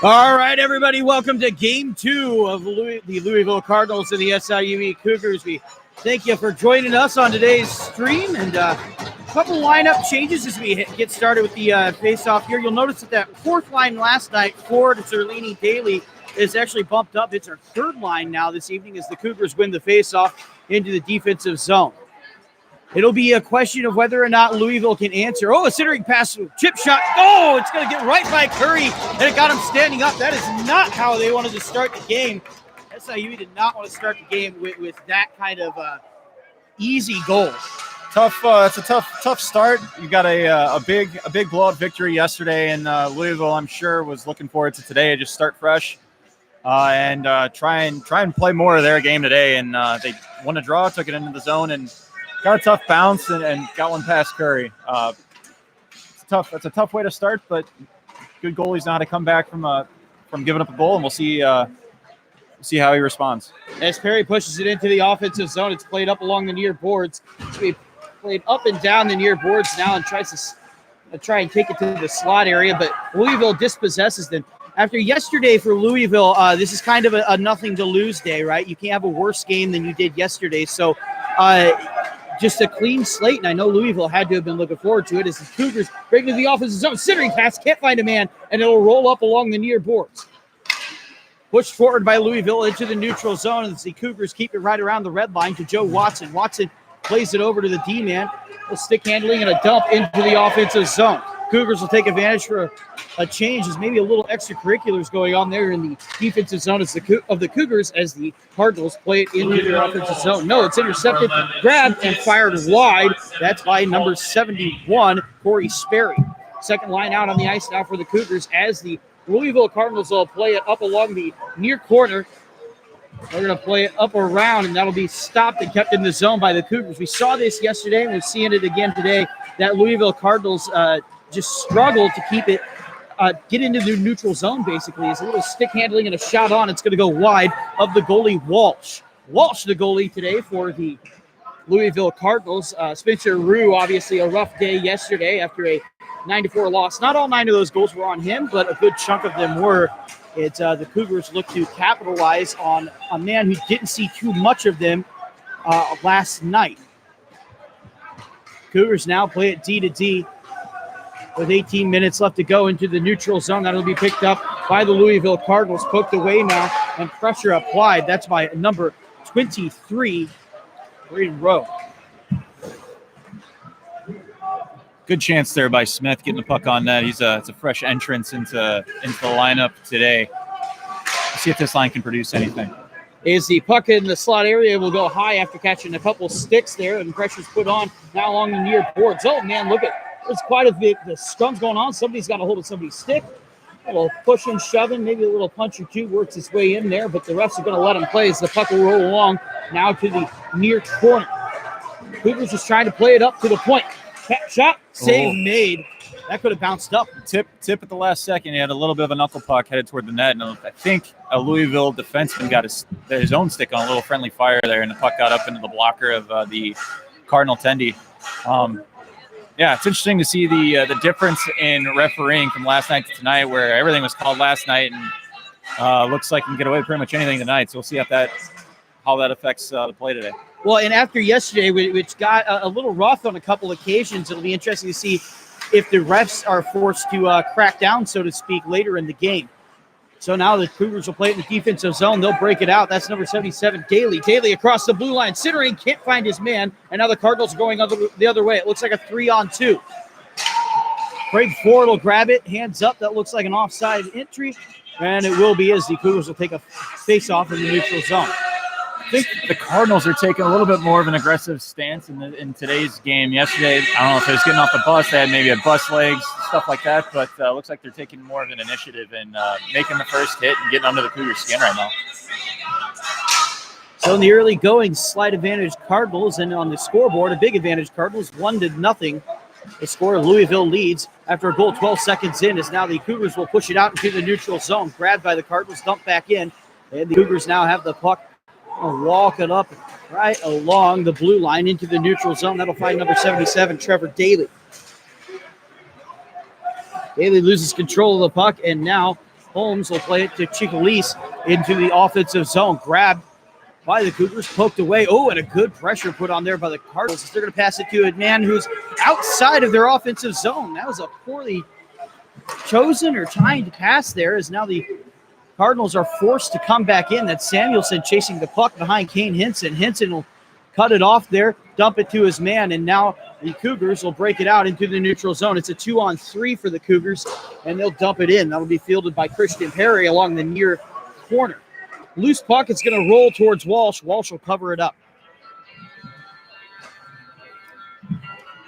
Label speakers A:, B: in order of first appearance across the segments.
A: All right, everybody, welcome to Game 2 of the Louisville Cardinals and the SIUE Cougars. We thank you for joining us on today's stream, and a couple lineup changes as we get started with the face-off here. You'll notice that fourth line last night, Ford, Zerlini, Daly, is actually bumped up. It's our third line now this evening as the Cougars win the face-off into the defensive zone. It'll be a question of whether or not Louisville can answer. Oh, a centering pass, chip shot. Oh, it's going to get right by Curry, and it got him standing up. That is not how they wanted to start the game. SIU did not want to start the game with that kind of easy goal.
B: It's a tough start. You got a big blowout victory yesterday, and Louisville, I'm sure, was looking forward to today. Just start fresh and try and play more of their game today. And they won a draw, took it into the zone, and got a tough bounce and got one past Curry. It's a tough way to start, but good goalies know how to come back from giving up a goal, and we'll see how he responds.
A: As Perry pushes it into the offensive zone, it's played up along the near boards. He played up and down the near boards now and tries to try and take it to the slot area, but Louisville dispossesses them. After yesterday for Louisville, this is kind of a nothing to lose day, right? You can't have a worse game than you did yesterday. So just a clean slate, and I know Louisville had to have been looking forward to it as the Cougars break into the offensive zone. Centering pass, can't find a man, and it'll roll up along the near boards. Pushed forward by Louisville into the neutral zone as the Cougars keep it right around the red line to Joe Watson. Watson plays it over to the D-man. A stick handling and a dump into the offensive zone. Cougars will take advantage for a change. There's maybe a little extracurriculars going on there in the defensive zone of the Cougars as the Cardinals play it into their offensive zone. No, it's intercepted, grabbed, and fired wide. That's by number 71, Corey Sperry. Second line out on the ice now for the Cougars as the Louisville Cardinals will play it up along the near corner. They're going to play it up around, and that'll be stopped and kept in the zone by the Cougars. We saw this yesterday, and we're seeing it again today, that Louisville Cardinals just struggle to keep it, get into the neutral zone, basically. It's a little stick handling and a shot on. It's going to go wide of the goalie, Walsh. Walsh, the goalie today for the Louisville Cardinals. Spencer Rue, obviously a rough day yesterday after a 9-4 loss. Not all 9 of those goals were on him, but a good chunk of them were. It's the Cougars look to capitalize on a man who didn't see too much of them last night. Cougars now play it D to D with 18 minutes left to go into the neutral zone. That'll be picked up by the Louisville Cardinals. Poked away now and pressure applied. That's by number 23, Braden Rowe.
B: Good chance there by Smith getting the puck on net. It's a fresh entrance into the lineup today. Let's see if this line can produce anything.
A: Is the puck in the slot area will go high after catching a couple sticks there, and pressure's put on now along the near boards. Oh, man, look at there's quite a bit. The scrum's going on. Somebody's got a hold of somebody's stick. A little pushing, shoving, maybe a little punch or two works its way in there, but the refs are going to let him play as the puck will roll along now to the near corner. Cougars just trying to play it up to the point. Shot, save made. That could have bounced up.
B: Tip at the last second. He had a little bit of a knuckle puck headed toward the net, and I think a Louisville defenseman got his own stick on a little friendly fire there, and the puck got up into the blocker of the Cardinal Tendy. Yeah, it's interesting to see the difference in refereeing from last night to tonight, where everything was called last night, and looks like you can get away with pretty much anything tonight. So we'll see how that affects the play today.
A: Well, and after yesterday, which got a little rough on a couple occasions, it'll be interesting to see if the refs are forced to crack down, so to speak, later in the game. So now the Cougars will play it in the defensive zone. They'll break it out. That's number 77, Daly. Daly across the blue line. Centering, can't find his man. And now the Cardinals are going the other way. It looks like a 3-on-2. Craig Ford will grab it. Hands up. That looks like an offside entry. And it will be as the Cougars will take a face-off in the neutral zone.
B: I think the Cardinals are taking a little bit more of an aggressive stance in today's game. Yesterday, I don't know if it was getting off the bus. They had maybe a bus legs, stuff like that. But looks like they're taking more of an initiative and making the first hit and getting under the Cougars' skin right now.
A: So in the early going, slight advantage Cardinals. And on the scoreboard, a big advantage Cardinals, 1-0. The score, Louisville leads after a goal 12 seconds in. As now the Cougars will push it out into the neutral zone. Grabbed by the Cardinals, dumped back in. And the Cougars now have the puck. Walk it up right along the blue line into the neutral zone. That'll find number 77, Trevor Daly. Daly loses control of the puck, and now Holmes will play it to Chicalise into the offensive zone. Grabbed by the Cougars, poked away. Oh, and a good pressure put on there by the Cardinals. They're going to pass it to a man who's outside of their offensive zone. That was a poorly chosen or trying to pass there, as now the Cardinals are forced to come back in. That's Samuelson chasing the puck behind Kane Hinson. Hinson will cut it off there, dump it to his man, and now the Cougars will break it out into the neutral zone. It's a 2-on-3 for the Cougars, and they'll dump it in. That'll be fielded by Christian Perry along the near corner. Loose puck, it's going to roll towards Walsh. Walsh will cover it up.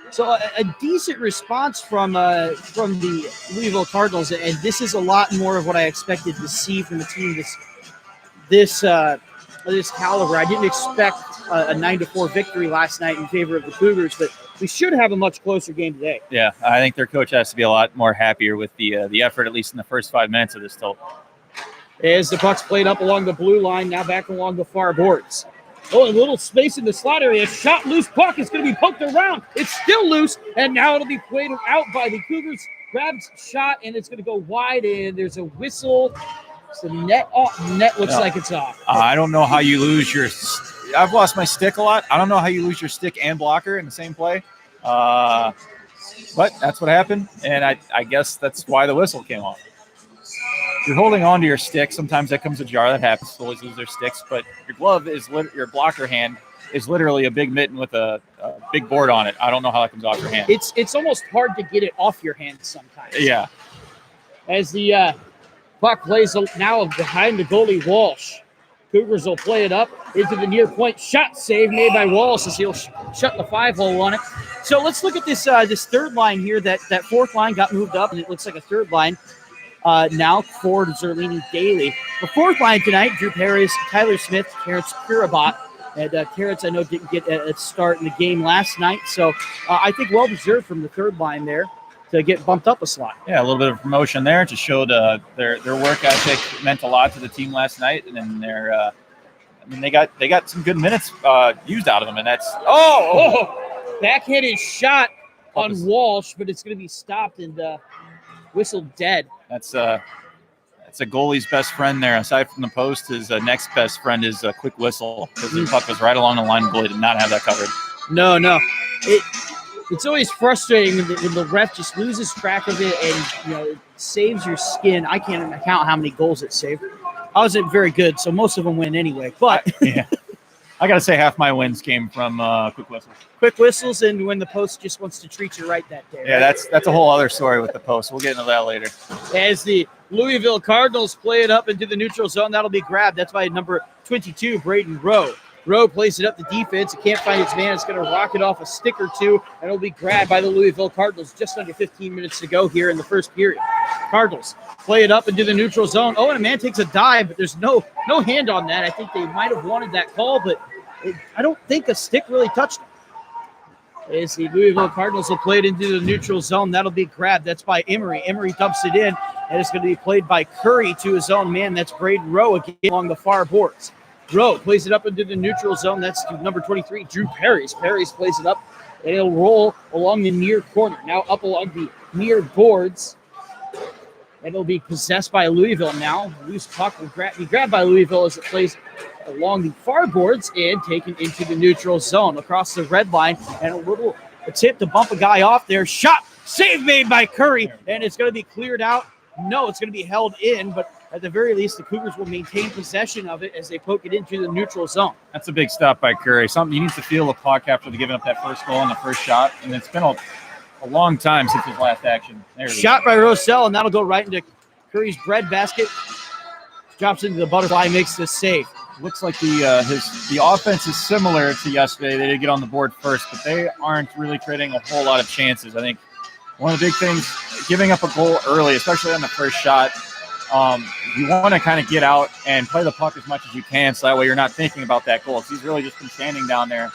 A: So a decent response from the Louisville Cardinals, and this is a lot more of what I expected to see from a team this caliber. I didn't expect a 9-4 victory last night in favor of the Cougars, but we should have a much closer game today.
B: Yeah, I think their coach has to be a lot more happier with the effort, at least in the first 5 minutes of this tilt.
A: As the puck's played up along the blue line, now back along the far boards. Oh, a little space in the slot area. Shot loose puck. It's going to be poked around. It's still loose, and now it'll be played out by the Cougars. Grabs shot, and it's going to go wide, and there's a whistle. So net looks like it's off.
B: I don't know how you lose your – I've lost my stick a lot. I don't know how you lose your stick and blocker in the same play. But that's what happened, and I guess that's why the whistle came off. You're holding on to your stick. Sometimes that comes ajar. That happens. Always lose their sticks. But your glove is your blocker hand is literally a big mitten with a big board on it. I don't know how that comes off your hand.
A: It's almost hard to get it off your hand sometimes.
B: Yeah.
A: As the puck plays now behind the goalie Walsh. Cougars will play it up into the near point. Shot save made by Walsh as he'll shut the 5-hole on it. So let's look at this third line here. That fourth line got moved up, and it looks like a third line. Now forwards are leaning daily. The fourth line tonight, Drew Paris, Tyler Smith, Terrence Kirabot. And Terrence, I know, didn't get a start in the game last night. So I think well-deserved from the third line there to get bumped up a slot.
B: Yeah, a little bit of promotion there. Just showed their work ethic meant a lot to the team last night. And then they got some good minutes used out of them. And that's
A: backhanded shot on Walsh, but it's going to be stopped and whistled dead.
B: That's a goalie's best friend there. Aside from the post, his next best friend is a quick whistle, because the puck was right along the line. Goalie did not have that covered.
A: No. It's always frustrating when the ref just loses track of it and it saves your skin. I can't even count how many goals it saved. I wasn't very good, so most of them win anyway. But
B: yeah. I got to say half my wins came from quick whistles.
A: Quick whistles, and when the post just wants to treat you right that day.
B: Yeah,
A: right?
B: that's a whole other story with the post. We'll get into that later.
A: As the Louisville Cardinals play it up into the neutral zone, that'll be grabbed. That's by number 22, Braden Rowe. Rowe plays it up the defense. It can't find its man. It's going to rock it off a stick or two, and it'll be grabbed by the Louisville Cardinals. Just under 15 minutes to go here in the first period. Cardinals play it up into the neutral zone. Oh, and a man takes a dive, but there's no hand on that. I think they might have wanted that call, but I don't think a stick really touched him. As the Louisville Cardinals will play it into the neutral zone, that'll be grabbed. That's by Emery. Emery dumps it in, and it's going to be played by Curry to his own man. That's Braden Rowe again along the far boards. Rowe plays it up into the neutral zone. That's to number 23, Drew Paris. Paris plays it up, and it'll roll along the near corner. Now up along the near boards, and it'll be possessed by Louisville now. Loose puck will be grabbed by Louisville as it plays along the far boards and taken into the neutral zone across the red line, and a little attempt to bump a guy off there. Shot, save made by Curry, and it's going to be cleared out. No, it's going to be held in, but at the very least, the Cougars will maintain possession of it as they poke it into the neutral zone.
B: That's a big stop by Curry. Something you need to feel the puck after giving up that first goal on the first shot, and it's been a long time since his last action. There it is.
A: Shot by Rosell, and that'll go right into Curry's bread basket. Drops into the butterfly, makes the save.
B: Looks like the offense is similar to yesterday. They did get on the board first, but they aren't really creating a whole lot of chances. I think one of the big things, giving up a goal early, especially on the first shot, you want to kind of get out and play the puck as much as you can, so that way you're not thinking about that goal. He's really just been standing down there,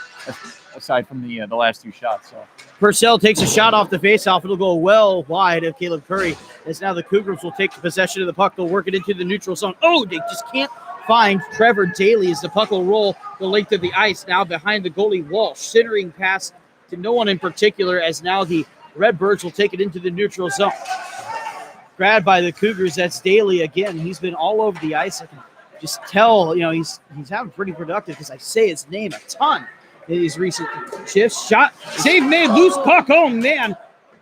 B: aside from the last two shots. So
A: Purcell takes a shot off the faceoff. It'll go well wide of Caleb Curry. As now the Cougars will take possession of the puck. They'll work it into the neutral zone. Oh, they just can't find Trevor Daly as the puck will roll the length of the ice now behind the goalie Walsh. Centering pass to no one in particular, as now the Redbirds will take it into the neutral zone. grabbed by the Cougars. That's Daly again. He's been all over the ice. I can just tell, he's having pretty productive because I say his name a ton in these recent shifts. Shot, save made, loose puck. Oh, man.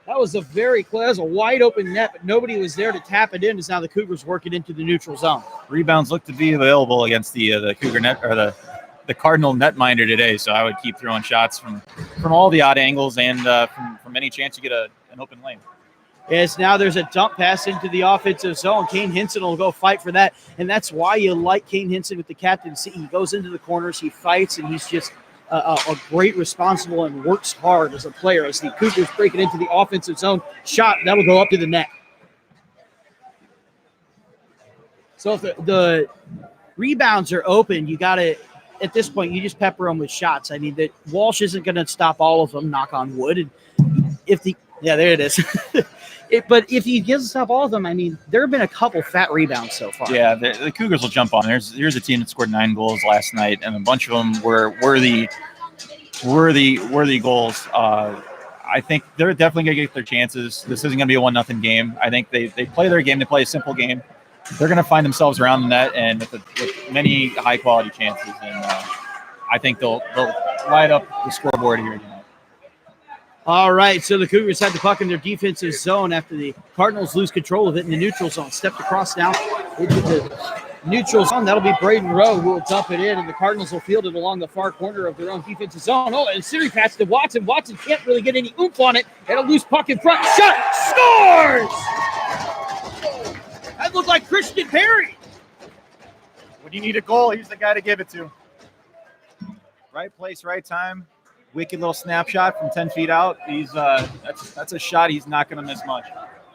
A: That was that was a wide open net, but nobody was there to tap it in as now the Cougars work it into the neutral zone.
B: Rebounds look to be available against the Cougar net or the Cardinal netminder today, so I would keep throwing shots from all the odd angles and from any chance you get an open lane.
A: Yes, now there's a dump pass into the offensive zone. Kane Hinson will go fight for that, and that's why you like Kane Hinson with the captaincy. He goes into the corners, he fights, and he's just a great responsible and works hard as a player. As the Cougars break it into the offensive zone, shot, that'll go up to the net. So if the rebounds are open, you got to, at this point, you just pepper them with shots. I mean, Walsh isn't going to stop all of them, knock on wood. And there it is. But if he doesn't stop all of them, I mean, there have been a couple fat rebounds so far.
B: Yeah, the Cougars will jump on. Here's a team that scored 9 goals last night, and a bunch of them were worthy goals. I think they're definitely going to get their chances. This isn't going to be a 1-0 game. I think they play their game. They play a simple game. They're going to find themselves around the net and with many high-quality chances. And I think they'll light up the scoreboard here tonight.
A: All right, so the Cougars had the puck in their defensive zone after the Cardinals lose control of it in the neutral zone. Stepped across now into the neutral zone. That'll be Braden Rowe who will dump it in, and the Cardinals will field it along the far corner of their own defensive zone. Oh, and Siri pass to Watson. Watson can't really get any oomph on it. And a loose puck in front. Shot! Scores! That looked like Christian Perry.
B: When you need a goal, he's the guy to give it to. Right place, right time. Wicked little snapshot from 10 feet out. He's that's a shot he's not going to miss much.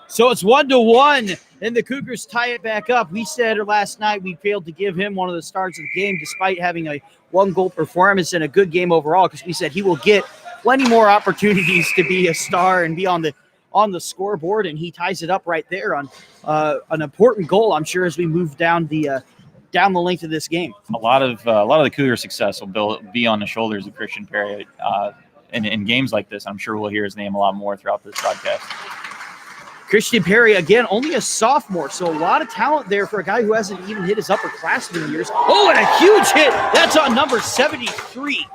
A: So it's 1-1, and the Cougars tie it back up. We said last night we failed to give him one of the stars of the game despite having a 1-goal performance and a good game overall because we said he will get plenty more opportunities to be a star and be on the scoreboard, and he ties it up right there on an important goal, I'm sure, as we move down the length of this game.
B: A lot of the Cougar success will be on the shoulders of Christian Perry. In games like this, I'm sure we'll hear his name a lot more throughout this broadcast.
A: Christian Perry, again, only a sophomore, so a lot of talent there for a guy who hasn't even hit his upperclassmen years. Oh, and a huge hit. That's on number 73.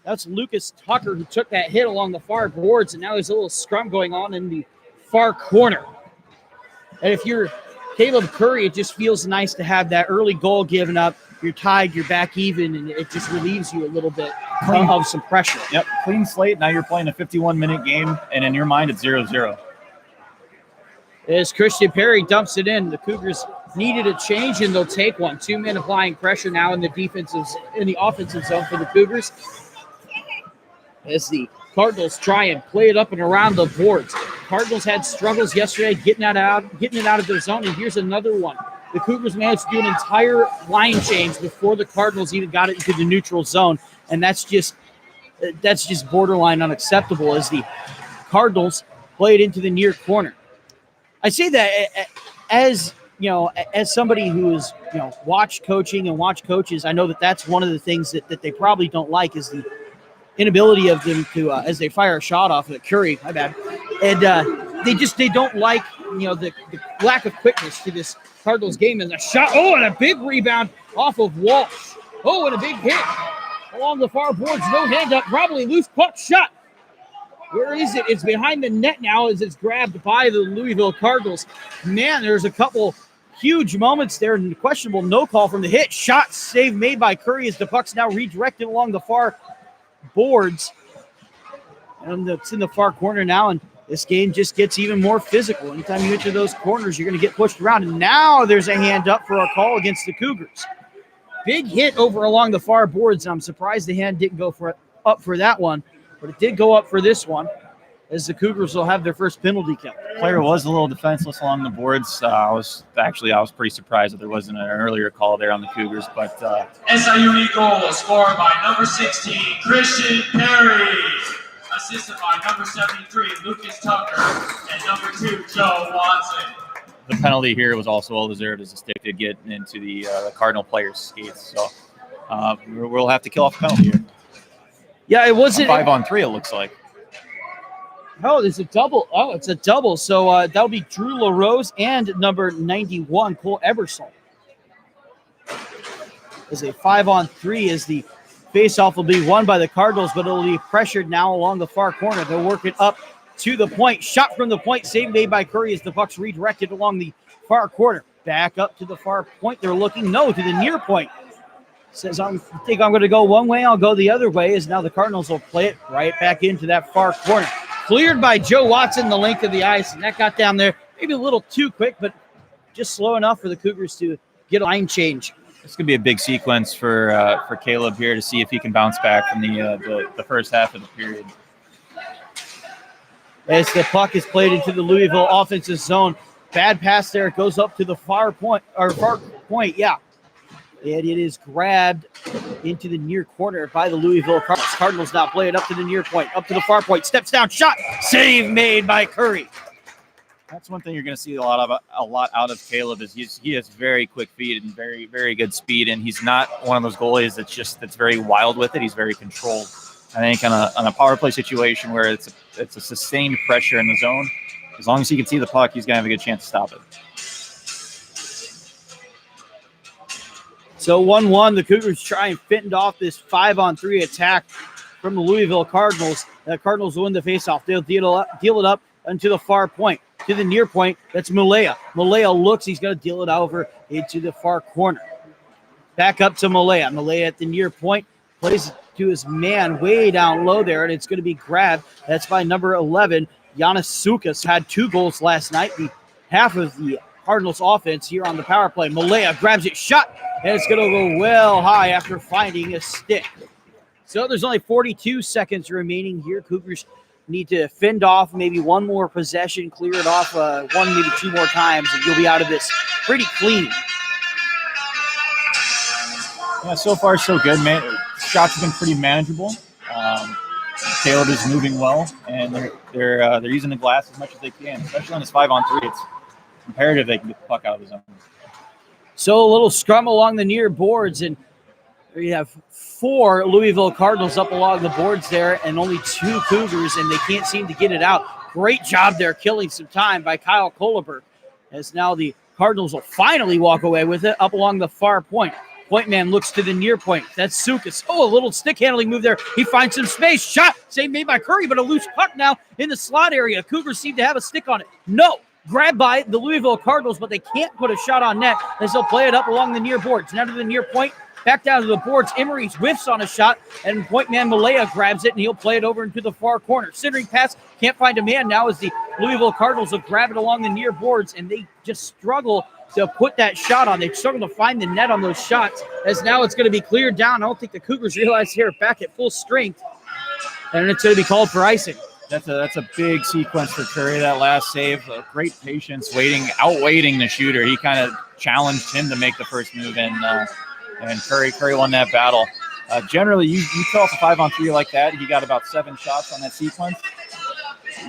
A: That's Lucas Tucker who took that hit along the far boards, and now there's a little scrum going on in the far corner. And if you're Caleb Curry, it just feels nice to have that early goal given up. You're tied, you're back even, and it just relieves you a little bit of some pressure.
B: Yep, clean slate. Now you're playing a 51-minute game, and in your mind, it's 0-0.
A: As Christian Perry dumps it in, the Cougars needed a change, and they'll take one. 2 men applying pressure now in the offensive zone for the Cougars. As the Cardinals try and play it up and around the boards. Cardinals had struggles yesterday getting it out of their zone, and here's another one. The Cougars managed to do an entire line change before the Cardinals even got it into the neutral zone, and that's just borderline unacceptable as the Cardinals play it into the near corner. I say that as somebody who is watched coaching and watched coaches, I know that's one of the things that they probably don't like is the inability of them to as they fire a shot off at Curry, my bad, and they don't like the lack of quickness to this Cardinals game. And a shot, and a big rebound off of Walsh. And a big hit along the far boards, no hand up, probably loose puck shot. Where is it? It's behind the net now as it's grabbed by the Louisville Cardinals. Man, there's a couple huge moments there and questionable no call from the hit. Shot save made by Curry as the puck's now redirected along the far boards. And it's in the far corner now, and this game just gets even more physical. Anytime you enter those corners, you're going to get pushed around. And now there's a hand up for a call against the Cougars. Big hit over along the far boards. I'm surprised the hand didn't go up for that one. But it did go up for this one as the Cougars will have their first penalty kill.
B: Player was a little defenseless along the boards. I was pretty surprised that there wasn't an earlier call there on the Cougars. But
C: SIUE goal scored by number 16, Christian Perry. Assisted by number 73, Lucas Tucker, and number 2, Joe Watson.
B: The penalty here was also well-deserved as the stick did get into the Cardinal player's skates. So we'll have to kill off the penalty here.
A: Yeah, it wasn't
B: 5-on-3. It looks like.
A: Oh, there's a double. Oh, it's a double. So that'll be Drew LaRose and number 91, Cole Ebersol. As a 5-on-3 as the faceoff will be won by the Cardinals, but it'll be pressured now along the far corner. They'll work it up to the point. Shot from the point, save made by Curry as the Bucks redirected along the far corner. Back up to the far point. They're looking, no, to the near point. Says, I think I'm going to go one way, I'll go the other way, as now the Cardinals will play it right back into that far corner. Cleared by Joe Watson the length of the ice, and that got down there maybe a little too quick, but just slow enough for the Cougars to get a line change.
B: It's going to be a big sequence for Caleb here to see if he can bounce back from the first half of the period.
A: As the puck is played into the Louisville offensive zone. Bad pass there. It goes up to the far point, yeah. And it is grabbed into the near corner by the Louisville Cardinals. Cardinals now play it up to the near point, up to the far point. Steps down, shot, save made by Curry.
B: That's one thing you're going to see a lot out of Caleb is he has very quick feet and very, very good speed, and he's not one of those goalies that's very wild with it. He's very controlled. I think on a power play situation where it's a sustained pressure in the zone, as long as he can see the puck, he's going to have a good chance to stop it.
A: So 1-1, the Cougars try and fend off this 5-on-3 attack from the Louisville Cardinals. The Cardinals win the faceoff. They'll deal it up into the far point. To the near point, that's Malaya. Malaya looks, he's going to deal it over into the far corner. Back up to Malaya. Malaya at the near point, plays to his man way down low there, and it's going to be grabbed. That's by number 11, Giannis Sukas. Had 2 goals last night. The half of the Cardinals offense here on the power play. Malaya grabs it, shot, and it's going to go well high after finding a stick. So there's only 42 seconds remaining here. Cougars need to fend off maybe one more possession, clear it off one, maybe 2 more times, and you'll be out of this pretty clean.
B: Yeah, so far so good, man. Shots have been pretty manageable. Caleb is moving well, and they're using the glass as much as they can, especially on this 5-on-3. It's imperative they can get the puck out of the zone.
A: So a little scrum along the near boards, and we have 4 Louisville Cardinals up along the boards there and only 2 Cougars, and they can't seem to get it out. Great job there killing some time by Kyle Kohleberg, as now the Cardinals will finally walk away with it up along the far point. Point man looks to the near point. That's Sukas. Oh, a little stick handling move there. He finds some space. Shot. Save made by Curry, but a loose puck now in the slot area. Cougars seem to have a stick on it. No. Grabbed by the Louisville Cardinals, but they can't put a shot on net as they'll play it up along the near boards. Now to the near point. Back down to the boards. Emery whiffs on a shot, and point man Malaya grabs it, and he'll play it over into the far corner. Centering pass. Can't find a man now as the Louisville Cardinals will grab it along the near boards, and they just struggle to put that shot on. They struggle to find the net on those shots, as now it's going to be cleared down. I don't think the Cougars realize here back at full strength, and it's going to be called for icing.
B: That's a big sequence for Curry, that last save. Great patience, outwaiting the shooter. He kind of challenged him to make the first move, and Curry won that battle. Generally, you fill off a 5-on-3 like that, you got about 7 shots on that sequence,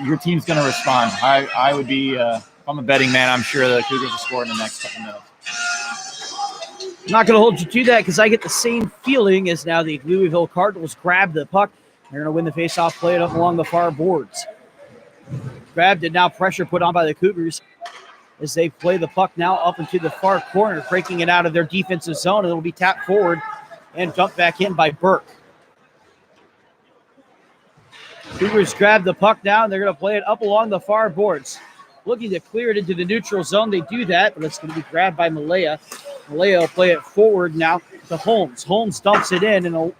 B: your team's going to respond. I would be, if I'm a betting man, I'm sure the Cougars will score in the next couple minutes.
A: I'm not going to hold you to that because I get the same feeling as now the Louisville Cardinals grab the puck. They're going to win the faceoff, play it up along the far boards. Grabbed, and now pressure put on by the Cougars as they play the puck now up into the far corner, breaking it out of their defensive zone, and it'll be tapped forward and dumped back in by Burke. Cougars grab the puck now, and they're going to play it up along the far boards. Looking to clear it into the neutral zone. They do that, but it's going to be grabbed by Malaya. Malaya will play it forward now to Holmes. Holmes dumps it in, and a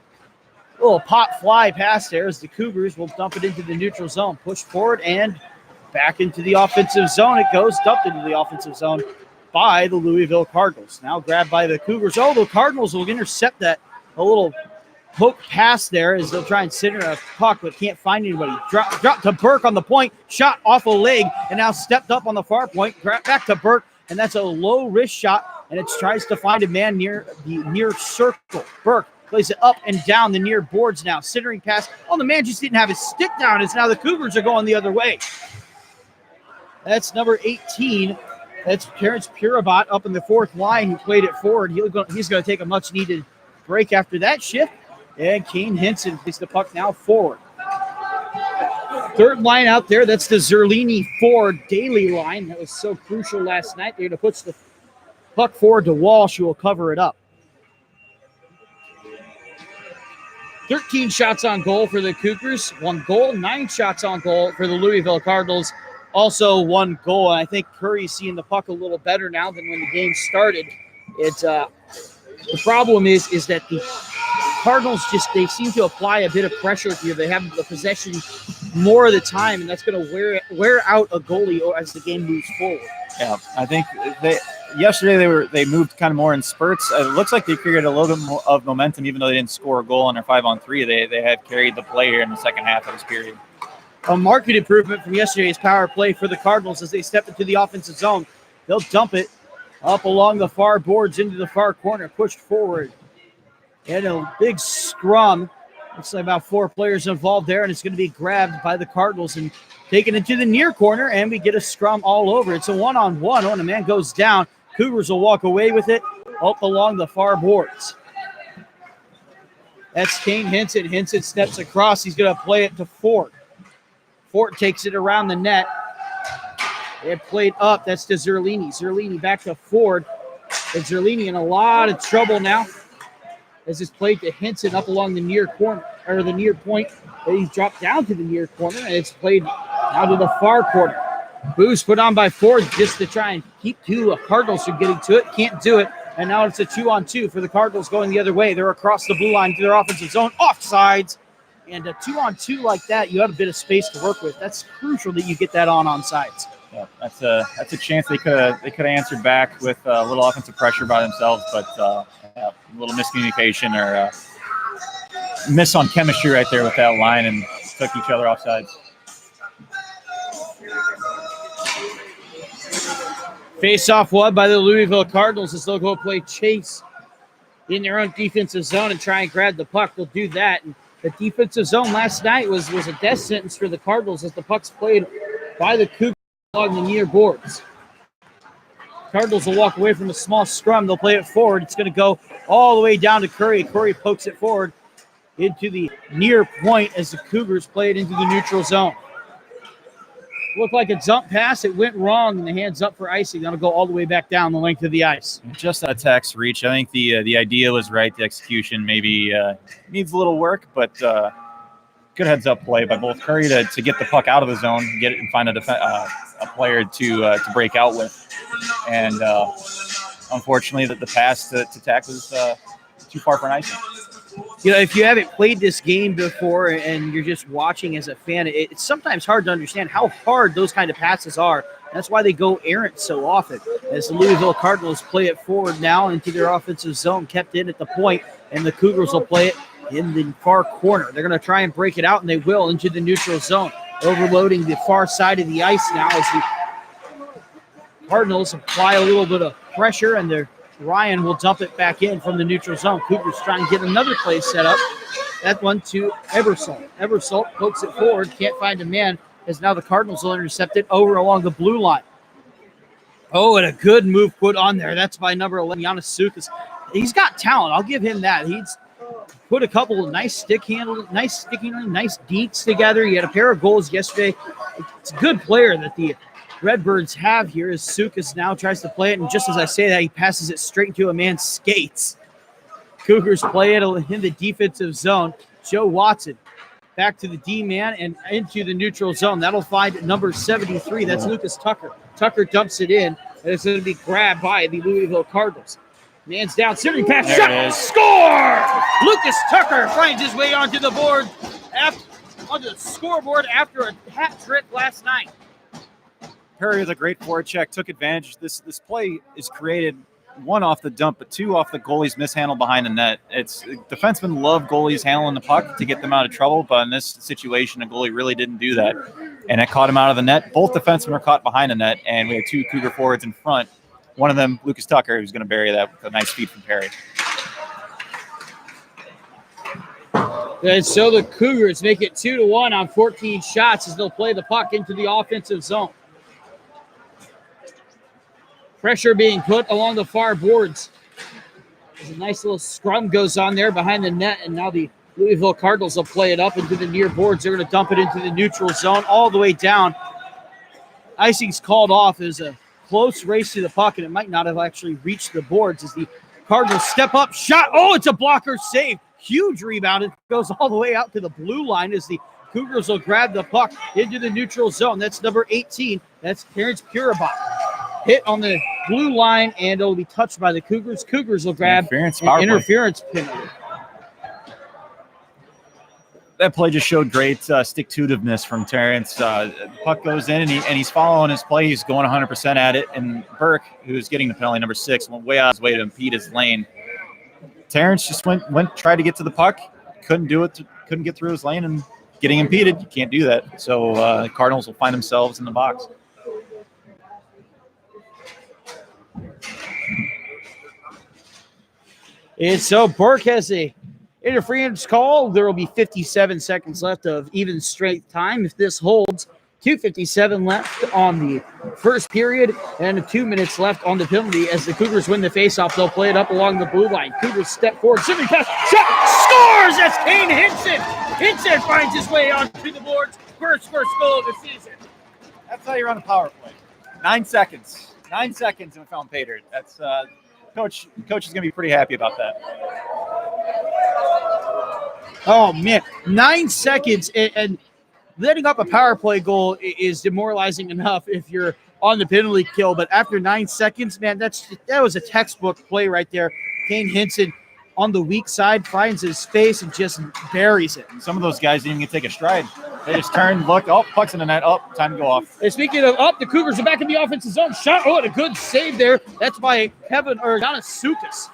A: little pop fly pass there as the Cougars will dump it into the neutral zone. Push forward and back into the offensive zone. It goes, dumped into the offensive zone by the Louisville Cardinals. Now grabbed by the Cougars. Oh, the Cardinals will intercept that. A little poke pass there as they'll try and center a puck, but can't find anybody. Drop to Burke on the point. Shot off a leg, and now stepped up on the far point. Back to Burke, and that's a low wrist shot, and it tries to find a man near the near circle. Burke plays it up and down the near boards now. Centering pass. Oh, the man just didn't have his stick down, as now the Cougars are going the other way. That's number 18. That's Terrence Purabot up in the 4th line who played it forward. He's going to take a much-needed break after that shift. And Kane Henson plays the puck now forward. Third line out there, that's the Zerlini Ford Daily line. That was so crucial last night. They're going to push the puck forward to Walsh, who will cover it up. 13 shots on goal for the Cougars, 1 goal, 9 shots on goal for the Louisville Cardinals, also 1 goal. And I think Curry's seeing the puck a little better now than when the game started. It's the problem is that the Cardinals they seem to apply a bit of pressure here. They have the possession more of the time, and that's going to wear out a goalie as the game moves forward.
B: Yeah, I think yesterday they moved kind of more in spurts. It looks like they created a little bit more of momentum, even though they didn't score a goal on their 5-on-3. They had carried the play here in the second half of this period.
A: A market improvement from yesterday's power play for the Cardinals as they step into the offensive zone. They'll dump it up along the far boards into the far corner, pushed forward. And a big scrum. Looks like about 4 players involved there, and it's going to be grabbed by the Cardinals and taken into the near corner, and we get a scrum all over. It's a one-on-one. When a man goes down, Cougars will walk away with it up along the far boards. That's Kane Hinson. Hinson steps across. He's going to play it to Ford. Ford takes it around the net. It played up. That's to Zerlini. Zerlini back to Ford. And Zerlini in a lot of trouble now as it's played to Hinson up along the near corner, or the near point. He's dropped down to the near corner, and it's played out to the far corner. Boost put on by Ford just to try and keep 2 Cardinals from getting to it. Can't do it. And now it's a 2-on-2 for the Cardinals going the other way. They're across the blue line to their offensive zone, offsides. And a 2-on-2 like that, you have a bit of space to work with. That's crucial that you get that on sides.
B: Yeah, that's a chance they could have answered back with a little offensive pressure by themselves, but a little miscommunication or miss on chemistry right there with that line, and took each other off sides.
A: Face-off won by the Louisville Cardinals as they'll go play chase in their own defensive zone and try and grab the puck. They'll do that. And the defensive zone last night was a death sentence for the Cardinals as the puck's played by the Cougars along the near boards. Cardinals will walk away from a small scrum. They'll play it forward. It's going to go all the way down to Curry. Curry pokes it forward into the near point as the Cougars play it into the neutral zone. Looked like a jump pass. It went wrong, and the hand's up for icing. That'll go all the way back down the length of the ice.
B: Just that text reach. I think the idea was right. The execution maybe needs a little work, but good heads-up play by both Curry to get the puck out of the zone, get it, and find a player to break out with. And unfortunately, the pass to Tack was too far for an icing.
A: You know, if you haven't played this game before and you're just watching as a fan, it's sometimes hard to understand how hard those kind of passes are. That's why they go errant so often. As the Louisville Cardinals play it forward now into their offensive zone, kept in at the point, and the Cougars will play it in the far corner. They're going to try and break it out, and they will, into the neutral zone, overloading the far side of the ice now as the Cardinals apply a little bit of pressure, and Ryan will dump it back in from the neutral zone. Cougars trying to get another play set up. That one to Eversole. Eversole pokes it forward, can't find a man, as now the Cardinals will intercept it over along the blue line. Oh, and a good move put on there. That's by number 11, Giannis Sukas. He's got talent. I'll give him that. He's put a couple of nice stick handling, nice sticking, nice deets together. He had a pair of goals yesterday. It's a good player that the Redbirds have here as Sukas now tries to play it, and just as I say that, he passes it straight into a man's skates. Cougars play it in the defensive zone. Joe Watson back to the D-man and into the neutral zone. That'll find number 73. That's Lucas Tucker. Tucker dumps it in, and it's going to be grabbed by the Louisville Cardinals. Man's down, centering pass, shot, score! Lucas Tucker finds his way onto the board, onto the scoreboard after a hat trick last night.
B: Perry with a great forecheck, took advantage. This play is created, 1 off the dump, but 2 off the goalie's mishandle behind the net. Defensemen love goalies handling the puck to get them out of trouble, but in this situation, a goalie really didn't do that, and it caught him out of the net. Both defensemen were caught behind the net, and we had 2 Cougar forwards in front. One of them, Lucas Tucker, who's going to bury that with a nice feed from Perry.
A: And so the Cougars make it 2-1 on 14 shots as they'll play the puck into the offensive zone. Pressure being put along the far boards. There's a nice little scrum goes on there behind the net, and now the Louisville Cardinals will play it up into the near boards. They're going to dump it into the neutral zone all the way down. Icing's called off as a close race to the puck, and it might not have actually reached the boards as the Cardinals step up. Shot. Oh, it's a blocker save. Huge rebound. It goes all the way out to the blue line as the Cougars will grab the puck into the neutral zone. That's number 18. That's Terrence Purabot. Hit on the blue line, and it'll be touched by the Cougars. Cougars will grab an interference penalty.
B: That play just showed great stick-to-itiveness from Terrence. The puck goes in, and he's following his play. He's going 100% at it. And Burke, who's getting the penalty, number 6, went way out of his way to impede his lane. Terrence just went tried to get to the puck, couldn't do it, couldn't get through his lane, and getting impeded, you can't do that. So the Cardinals will find themselves in the box.
A: And so Burke has a interference call. There will be 57 seconds left of even strength time if this holds. 2:57 left on the first period and 2 minutes left on the penalty. As the Cougars win the faceoff, they'll play it up along the blue line. Cougars step forward, shooting pass, shot, scores! That's Kane Hinson. Hinson finds his way onto the boards. First goal of the season.
B: That's how you run a power play. 9 seconds. 9 seconds and found pay dirt. That's coach is going to be pretty happy about that.
A: Oh, man. 9 seconds and letting up a power play goal is demoralizing enough if you're on the penalty kill. But after 9 seconds, man, that was a textbook play right there. Kane Hinson on the weak side finds his space and just buries it.
B: Some of those guys didn't even take a stride. They just turned, look, oh, puck's in the net, oh, time to go off.
A: And speaking of up, the Cougars are back in the offensive zone. Shot, oh, and a good save there. That's by Giannis.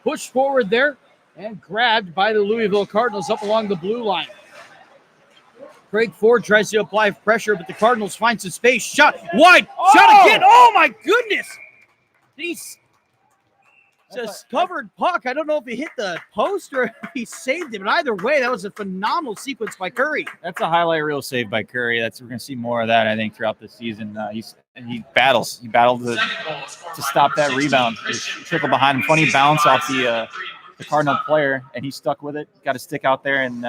A: Pushed forward there and grabbed by the Louisville Cardinals up along the blue line. Craig Ford tries to apply pressure, but the Cardinals find some space. Shot wide. Oh! Shot again. Oh, my goodness. It's a covered puck. I don't know if he hit the post or if he saved it, but either way, that was a phenomenal sequence by Curry.
B: That's a highlight reel save by Curry. We're going to see more of that, I think, throughout the season. He battles. He battled to stop that rebound. He trickled behind him. Funny bounce off the Cardinal player, and he stuck with it. Got a stick out there, and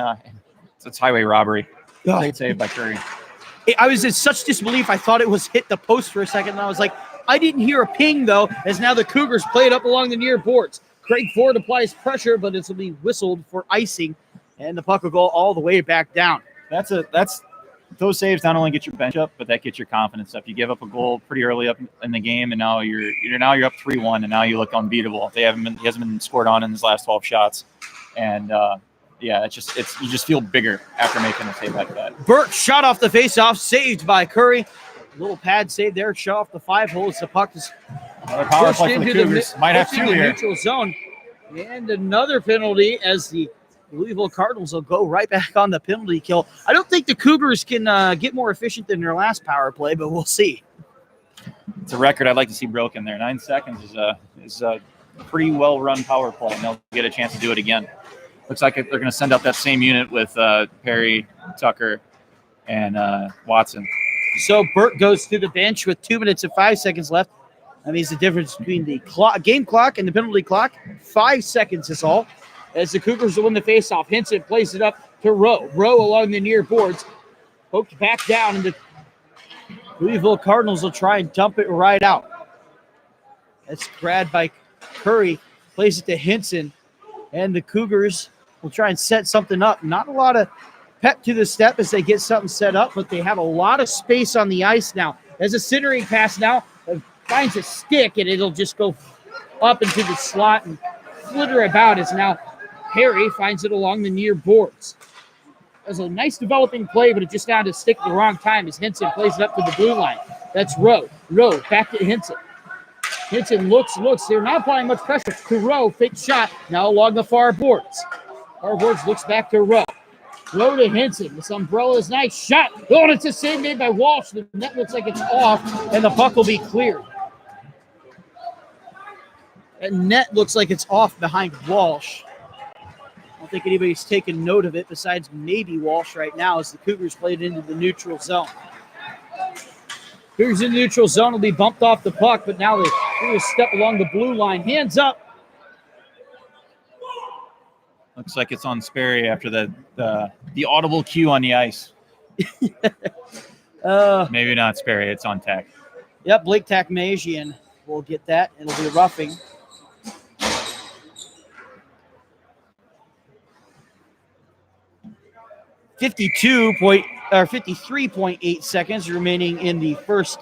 B: it's highway robbery. Great save by Curry.
A: I was in such disbelief. I thought it was hit the post for a second, and I was like, I didn't hear a ping, though, as now the Cougars play it up along the near boards. Craig Ford applies pressure, but it will be whistled for icing, and the puck will go all the way back down.
B: Those saves not only get your bench up, but that gets your confidence up. You give up a goal pretty early up in the game, and now you're up 3-1, and now you look unbeatable. He hasn't been scored on in his last 12 shots, and you just feel bigger after making a save like that.
A: Burke shot off the faceoff, saved by Curry. Little pad save there, shot off the 5-hole as the puck is
B: another power play for the Cougars. Might have 2 here.
A: Neutral zone, and another penalty as the Louisville Cardinals will go right back on the penalty kill. I don't think the Cougars can get more efficient than their last power play, but we'll see.
B: It's a record I'd like to see broken there. 9 seconds is a pretty well-run power play, and they'll get a chance to do it again. Looks like they're going to send up that same unit with Perry, Tucker, and Watson.
A: So Burke goes to the bench with 2 minutes and 5 seconds left. That means the difference between the game clock and the penalty clock. 5 seconds is all. As the Cougars will win the faceoff, Hinson plays it up to Rowe. Rowe along the near boards. Poked back down, and the Louisville Cardinals will try and dump it right out. That's grabbed by Curry. Plays it to Hinson. And the Cougars will try and set something up. Not a lot of pep to the step as they get something set up, but they have a lot of space on the ice now. As a centering pass now finds a stick, and it'll just go up into the slot and flitter about as now Perry finds it along the near boards. It was a nice developing play, but it just found a stick at the wrong time as Hinson plays it up to the blue line. That's Rowe. Rowe back to Hinson. Hinson looks. They're not applying much pressure to Rowe. Fake shot now along the far boards. Far boards looks back to Rowe. Rowe to Hinson. This umbrella is nice. Shot. Oh, and it's a save made by Walsh. The net looks like it's off, and the puck will be cleared. That net looks like it's off behind Walsh. I don't think anybody's taken note of it besides maybe Walsh right now as the Cougars played into the neutral zone. Cougars in the neutral zone will be bumped off the puck, but now they step along the blue line. Hands up.
B: Looks like it's on Sperry after the audible cue on the ice. Maybe not Sperry. It's on Tech.
A: Yep, Blake Takmajian will get that. It'll be roughing. or 53.8 seconds remaining in the first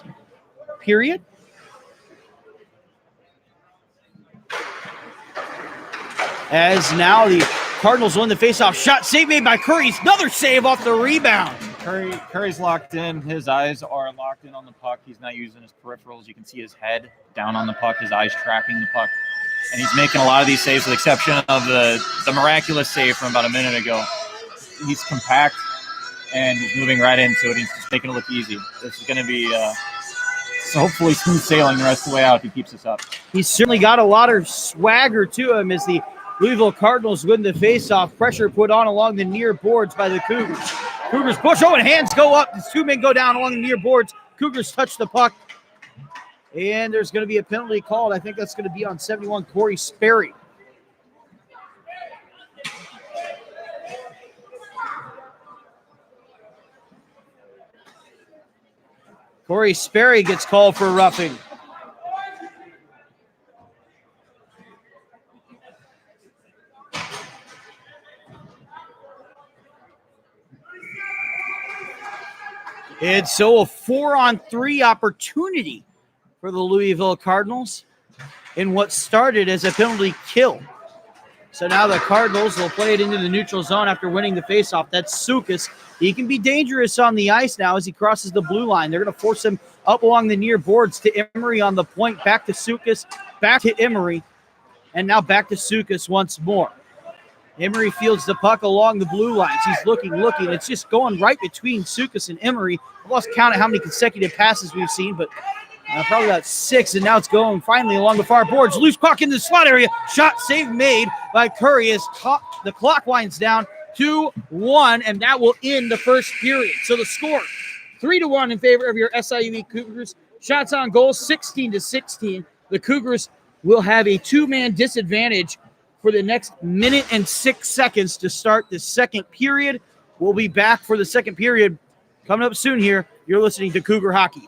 A: period. As now the Cardinals win the faceoff. Shot save made by Curry. Another save off the rebound.
B: Curry's locked in. His eyes are locked in on the puck. He's not using his peripherals. You can see his head down on the puck, his eyes tracking the puck. And he's making a lot of these saves with the exception of the miraculous save from about a minute ago. He's compact and he's moving right into it. He's just making it look easy. This is going to be hopefully smooth sailing the rest of the way out if he keeps this up.
A: He's certainly got a lot of swagger to him as the Louisville Cardinals win the faceoff. Pressure put on along the near boards by the Cougars. Cougars push. And hands go up. The two men go down along the near boards. Cougars touch the puck. And there's going to be a penalty called. I think that's going to be on 71, Corey Sperry. Corey Sperry gets called for roughing. And so a 4-on-3 opportunity for the Louisville Cardinals in what started as a penalty kill. So now the Cardinals will play it into the neutral zone after winning the faceoff. That's Sukas. He can be dangerous on the ice now as he crosses the blue line. They're going to force him up along the near boards to Emery on the point. Back to Sukas, back to Emery, and now back to Sukas once more. Emery fields the puck along the blue lines. He's looking. It's just going right between Sukas and Emery. I've lost count of how many consecutive passes we've seen, but probably about 6, and now it's going finally along the far boards. Loose puck in the slot area. Shot save made by Curry as the clock winds down 2-1, and that will end the first period. So the score, 3-1 in favor of your SIUE Cougars. Shots on goal, 16-16. The Cougars will have a 2-man disadvantage for the next minute and 6 seconds to start the second period. We'll be back for the second period coming up soon here. You're listening to Cougar Hockey.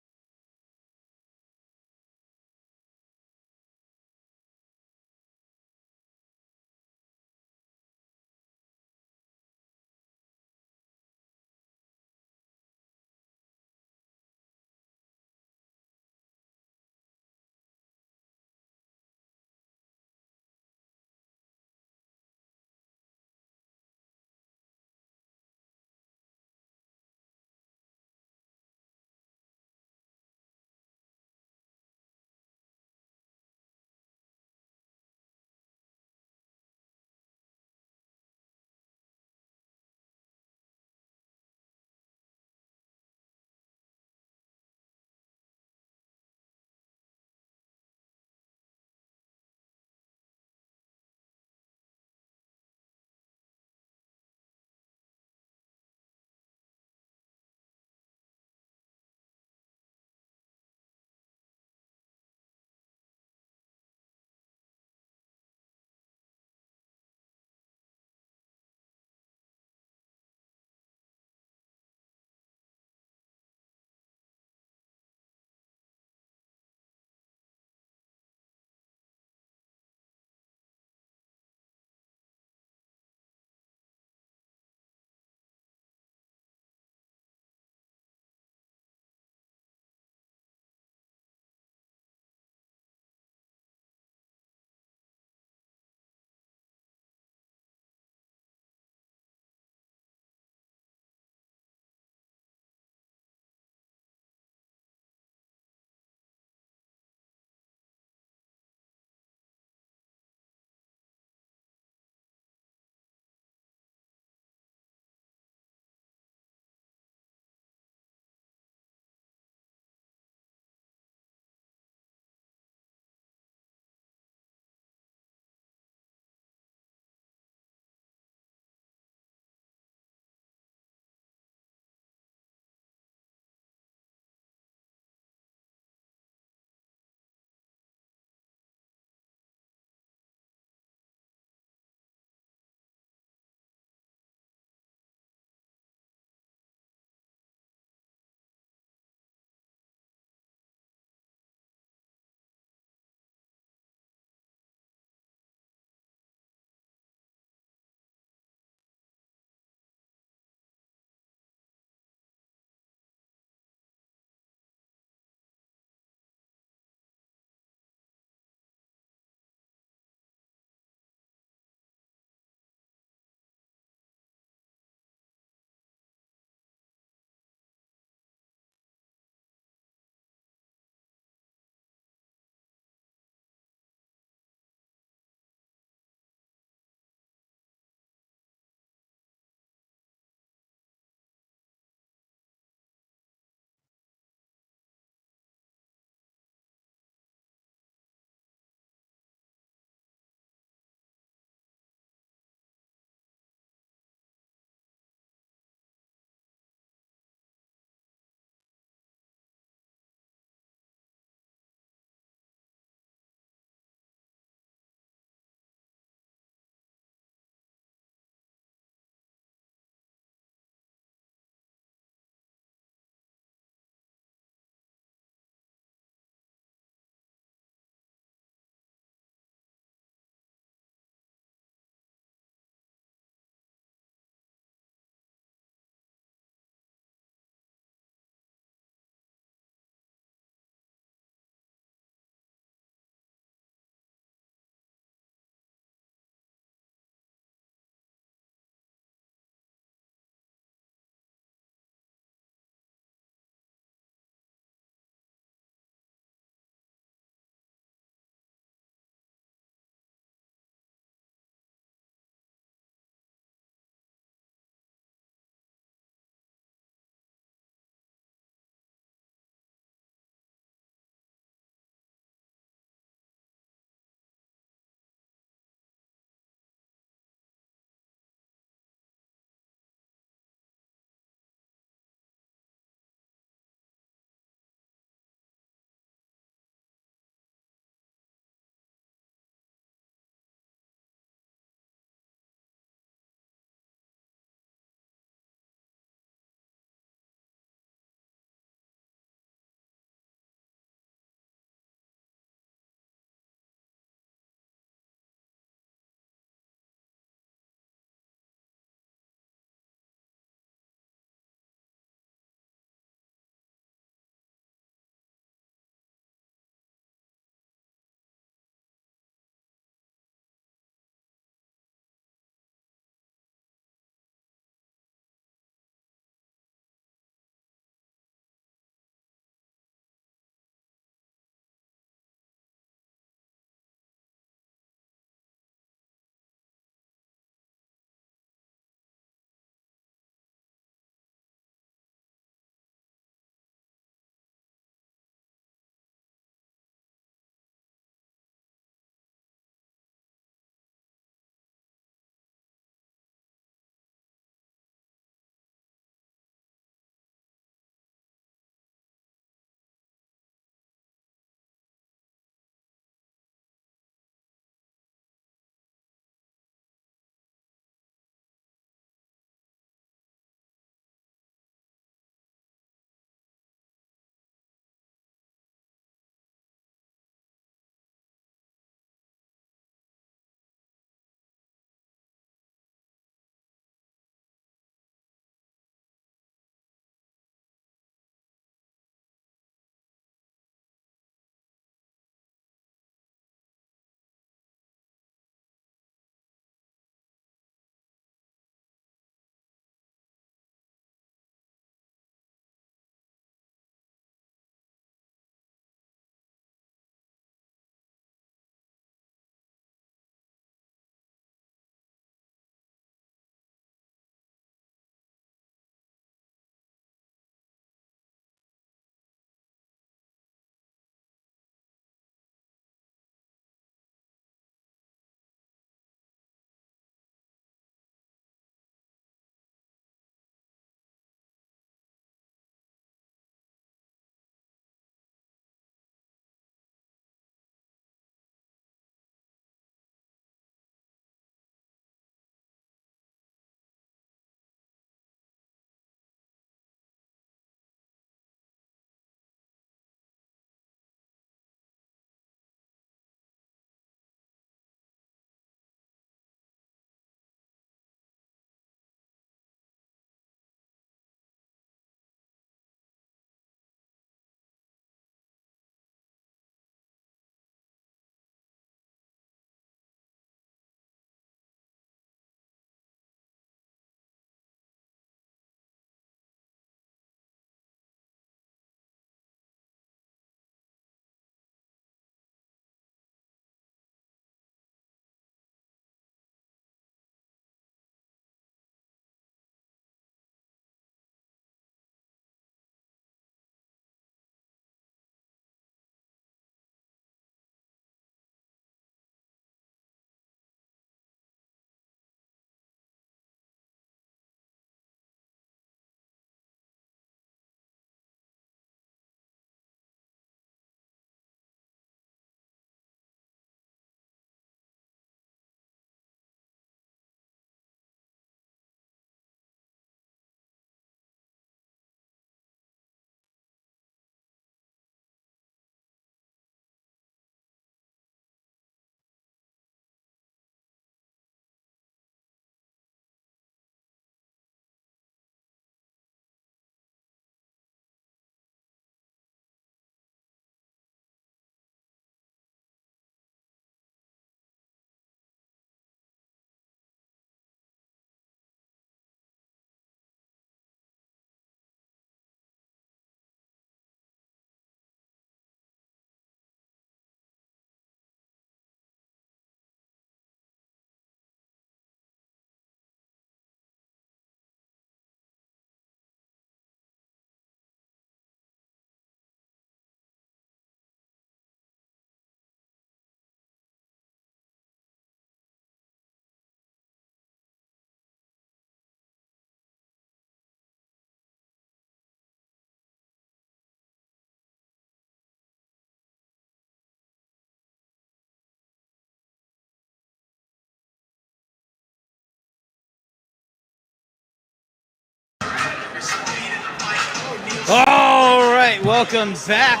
A: right, welcome back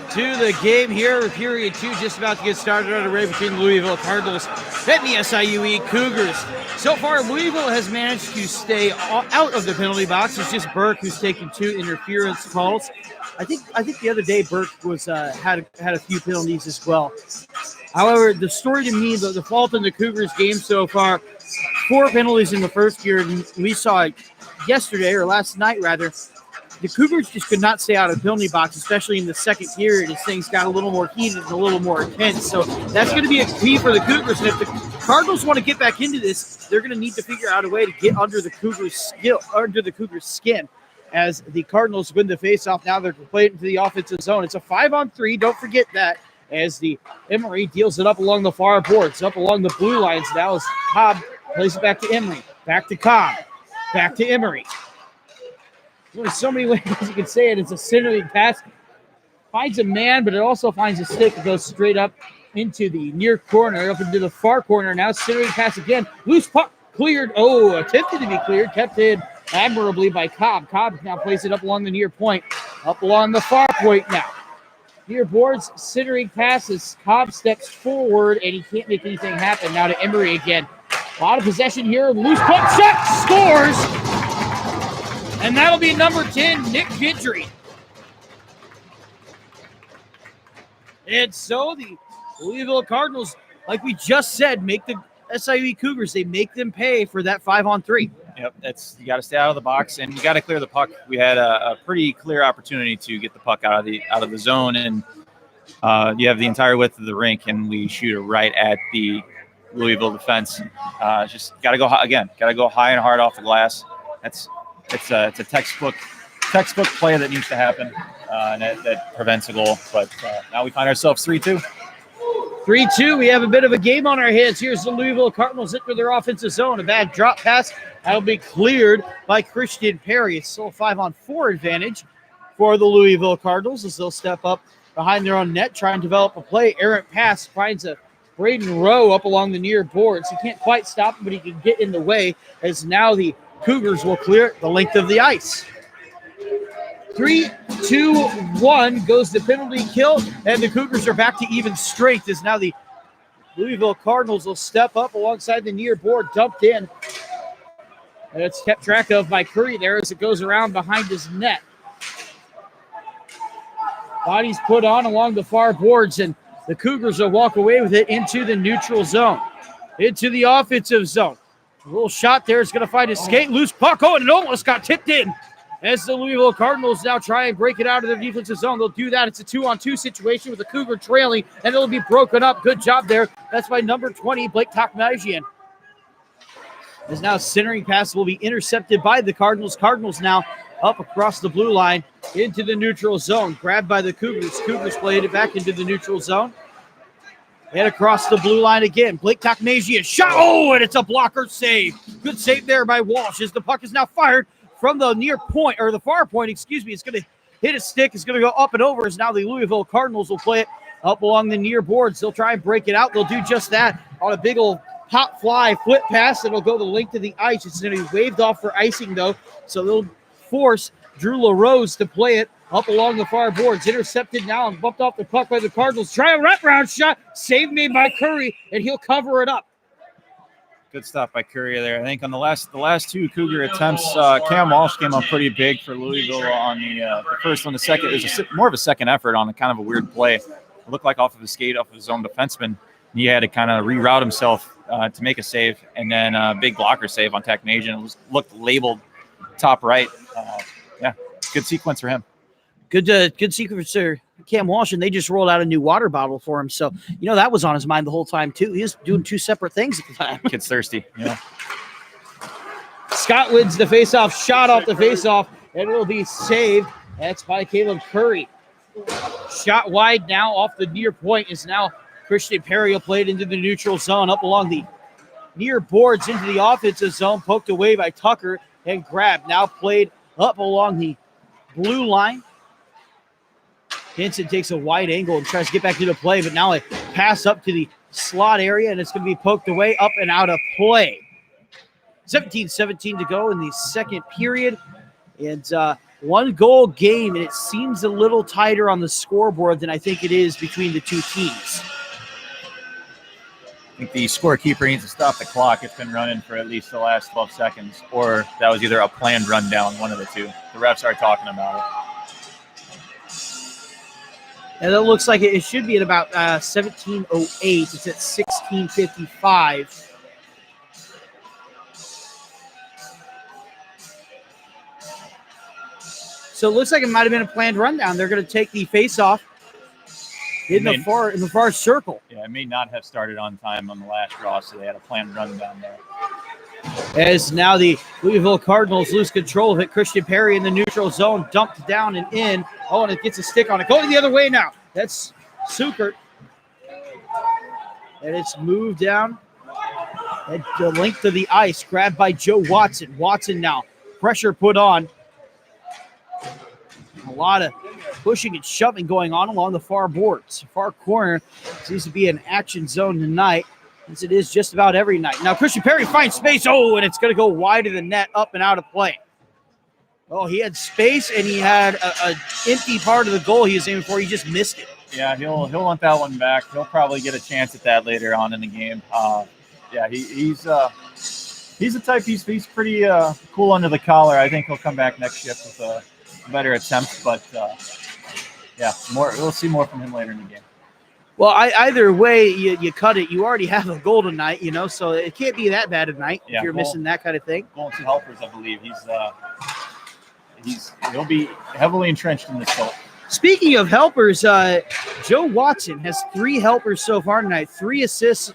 A: to the game here. Period 2 just about to get started on a race between Louisville Cardinals and the SIUE Cougars. So far, Louisville has managed to stay out of the penalty box. It's just Burke who's taken 2 interference calls. I think the other day Burke was had a few penalties as well. However, the story to me, the fault in the Cougars game so far, 4 penalties in the first period. We saw it yesterday, or last night rather. The Cougars just could not stay out of the penalty box, especially in the second period as things got a little more heated and a little more intense. So that's going to be a key for the Cougars. And if the Cardinals want to get back into this, they're going to need to figure out a way to get under the Cougars' skin. As the Cardinals win the faceoff, now they're playing into the offensive zone. It's a 5-on-3. Don't forget that. As the Emery deals it up along the far boards, up along the blue lines now as Cobb plays it back to Emery, back to Cobb, back to Emery. There's so many ways you can say it. It's a centering pass. Finds a man, but it also finds a stick that goes straight up into the near corner, up into the far corner. Now centering pass again. Loose puck cleared. Oh, attempted to be cleared. Kept in admirably by Cobb. Cobb now plays it up along the near point. Up along the far point now. Near boards, centering passes. Cobb steps forward, and he can't make anything happen. Now to Emery again. A lot of possession here. Loose puck shot. Scores! And that'll be number 10, Nick Gidry. And so the Louisville Cardinals, like we just said, make the SIUE Cougars, they make them pay for that 5-on-3.
B: Yep, you got to stay out of the box and you got to clear the puck. We had a pretty clear opportunity to get the puck out of the zone, and you have the entire width of the rink, and we shoot it right at the Louisville defense. Just got to go again. Got to go high and hard off the glass. It's a textbook play that needs to happen, and that prevents a goal. But now we find ourselves 3-2.
A: 3-2. We have a bit of a game on our hands. Here's the Louisville Cardinals into their offensive zone. A bad drop pass. That'll be cleared by Christian Perry. It's still a 5-on-4 advantage for the Louisville Cardinals as they'll step up behind their own net, try and develop a play. Errant pass finds a Braden Rowe up along the near boards. He can't quite stop him, but he can get in the way as now the Cougars will clear the length of the ice. 3-2-1 goes the penalty kill, and the Cougars are back to even strength as now the Louisville Cardinals will step up alongside the near board, dumped in. And it's kept track of by Curry there as it goes around behind his net. Body's put on along the far boards, and the Cougars will walk away with it into the neutral zone, into the offensive zone. A little shot there is going to find his skate. Loose puck. Oh, and it almost got tipped in as the Louisville Cardinals now try and break it out of their defensive zone. They'll do that. It's a 2-on-2 situation with the Cougar trailing, and it'll be broken up. Good job there. That's by number 20, Blake Takmajian. As now centering pass will be intercepted by the Cardinals. Cardinals now up across the blue line into the neutral zone. Grabbed by the Cougars. Cougars played it back into the neutral zone. And across the blue line again. Blake Takmajian shot. Oh, and it's a blocker save. Good save there by Walsh as the puck is now fired from the near point, or the far point, excuse me. It's going to hit a stick. It's going to go up and over as now the Louisville Cardinals will play it up along the near boards. They'll try and break it out. They'll do just that on a big old pop fly flip pass. It'll go the length of the ice. It's going to be waved off for icing, though. So they'll force Drew LaRose to play it up along the far boards. Intercepted now and bumped off the puck by the Cardinals. Try a wraparound shot. Save made by Curry, and he'll cover it up.
B: Good stuff by Curry there. I think on the last 2 Cougar attempts, Cam Walsh came up pretty big for Louisville on the first one. The second, it was more of a second effort on a kind of a weird play. It looked like off of the skate, off of his own defenseman. He had to kind of reroute himself to make a save, and then a big blocker save on Takmajian. It looked labeled top right. Good sequence for him.
A: Good sequence for Cam Walsh, and they just rolled out a new water bottle for him. So, that was on his mind the whole time, too. He was doing 2 separate things at the time.
B: Kid's thirsty,
A: Scott wins the faceoff, shot off the faceoff, and it will be saved. That's by Caleb Curry. Shot wide now off the near point is now Christian Perry played into the neutral zone up along the near boards into the offensive zone, poked away by Tucker and grabbed. Now played up along the blue line. Henson takes a wide angle and tries to get back into play, but now a pass up to the slot area, and it's going to be poked away, up and out of play. 17-17 to go in the second period. And 1-goal game, and it seems a little tighter on the scoreboard than I think it is between the two teams.
B: I think the scorekeeper needs to stop the clock. It's been running for at least the last 12 seconds, or that was either a planned rundown, one of the two. The refs are talking about it.
A: And it looks like it should be at about 17:08. It's at 16:55. So it looks like it might have been a planned rundown. They're going to take the face-off in the far circle.
B: Yeah, it may not have started on time on the last draw, so they had a planned rundown there.
A: As now the Louisville Cardinals lose control of it. Christian Perry in the neutral zone, dumped down and in. Oh, and it gets a stick on it. Going the other way now. That's Sukert. And it's moved down at the length of the ice. Grabbed by Joe Watson. Watson now. Pressure put on. A lot of pushing and shoving going on along the far boards. Far corner seems to be an action zone tonight, as it is just about every night. Now Christian Perry finds space. Oh, and it's going to go wide of the net, up and out of play. Oh, he had space, and he had an empty part of the goal he was aiming for. He just missed it.
B: Yeah, he'll want that one back. He'll probably get a chance at that later on in the game. He's the type. He's pretty cool under the collar. I think he'll come back next shift with a better attempt. But we'll see more from him later in the game.
A: Well, either way you cut it, you already have a goal tonight, so it can't be that bad tonight if you're missing that kind of thing.
B: Goal and 2 helpers, I believe. He'll be heavily entrenched in this goal.
A: Speaking of helpers, Joe Watson has 3 helpers so far tonight, 3 assists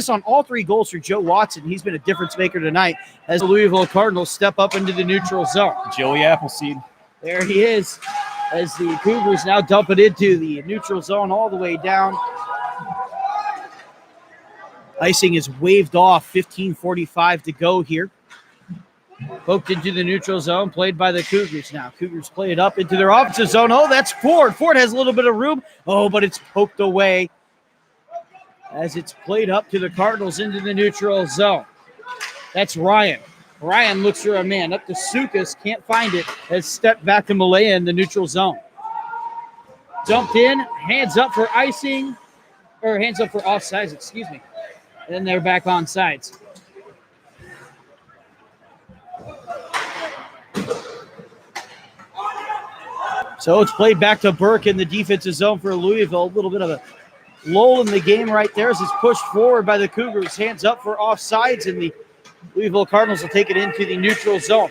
A: on all 3 goals for Joe Watson. He's been a difference maker tonight as the Louisville Cardinals step up into the neutral zone.
B: Joey Appleseed.
A: There he is, as the Cougars now dump it into the neutral zone all the way down. Icing is waved off, 15:45 to go here. Poked into the neutral zone, played by the Cougars now. Cougars play it up into their offensive zone. Oh, that's Ford. Ford has a little bit of room. Oh, but it's poked away as it's played up to the Cardinals into the neutral zone. That's Ryan. Ryan looks for a man. Up to Sukas. Can't find it. Has stepped back to Malaya in the neutral zone. Dumped in. Hands up for icing. Or hands up for offsides, excuse me. And then they're back on sides. So it's played back to Burke in the defensive zone for Louisville. A little bit of a lull in the game right there as it's pushed forward by the Cougars. Hands up for offsides, and the Louisville Cardinals will take it into the neutral zone.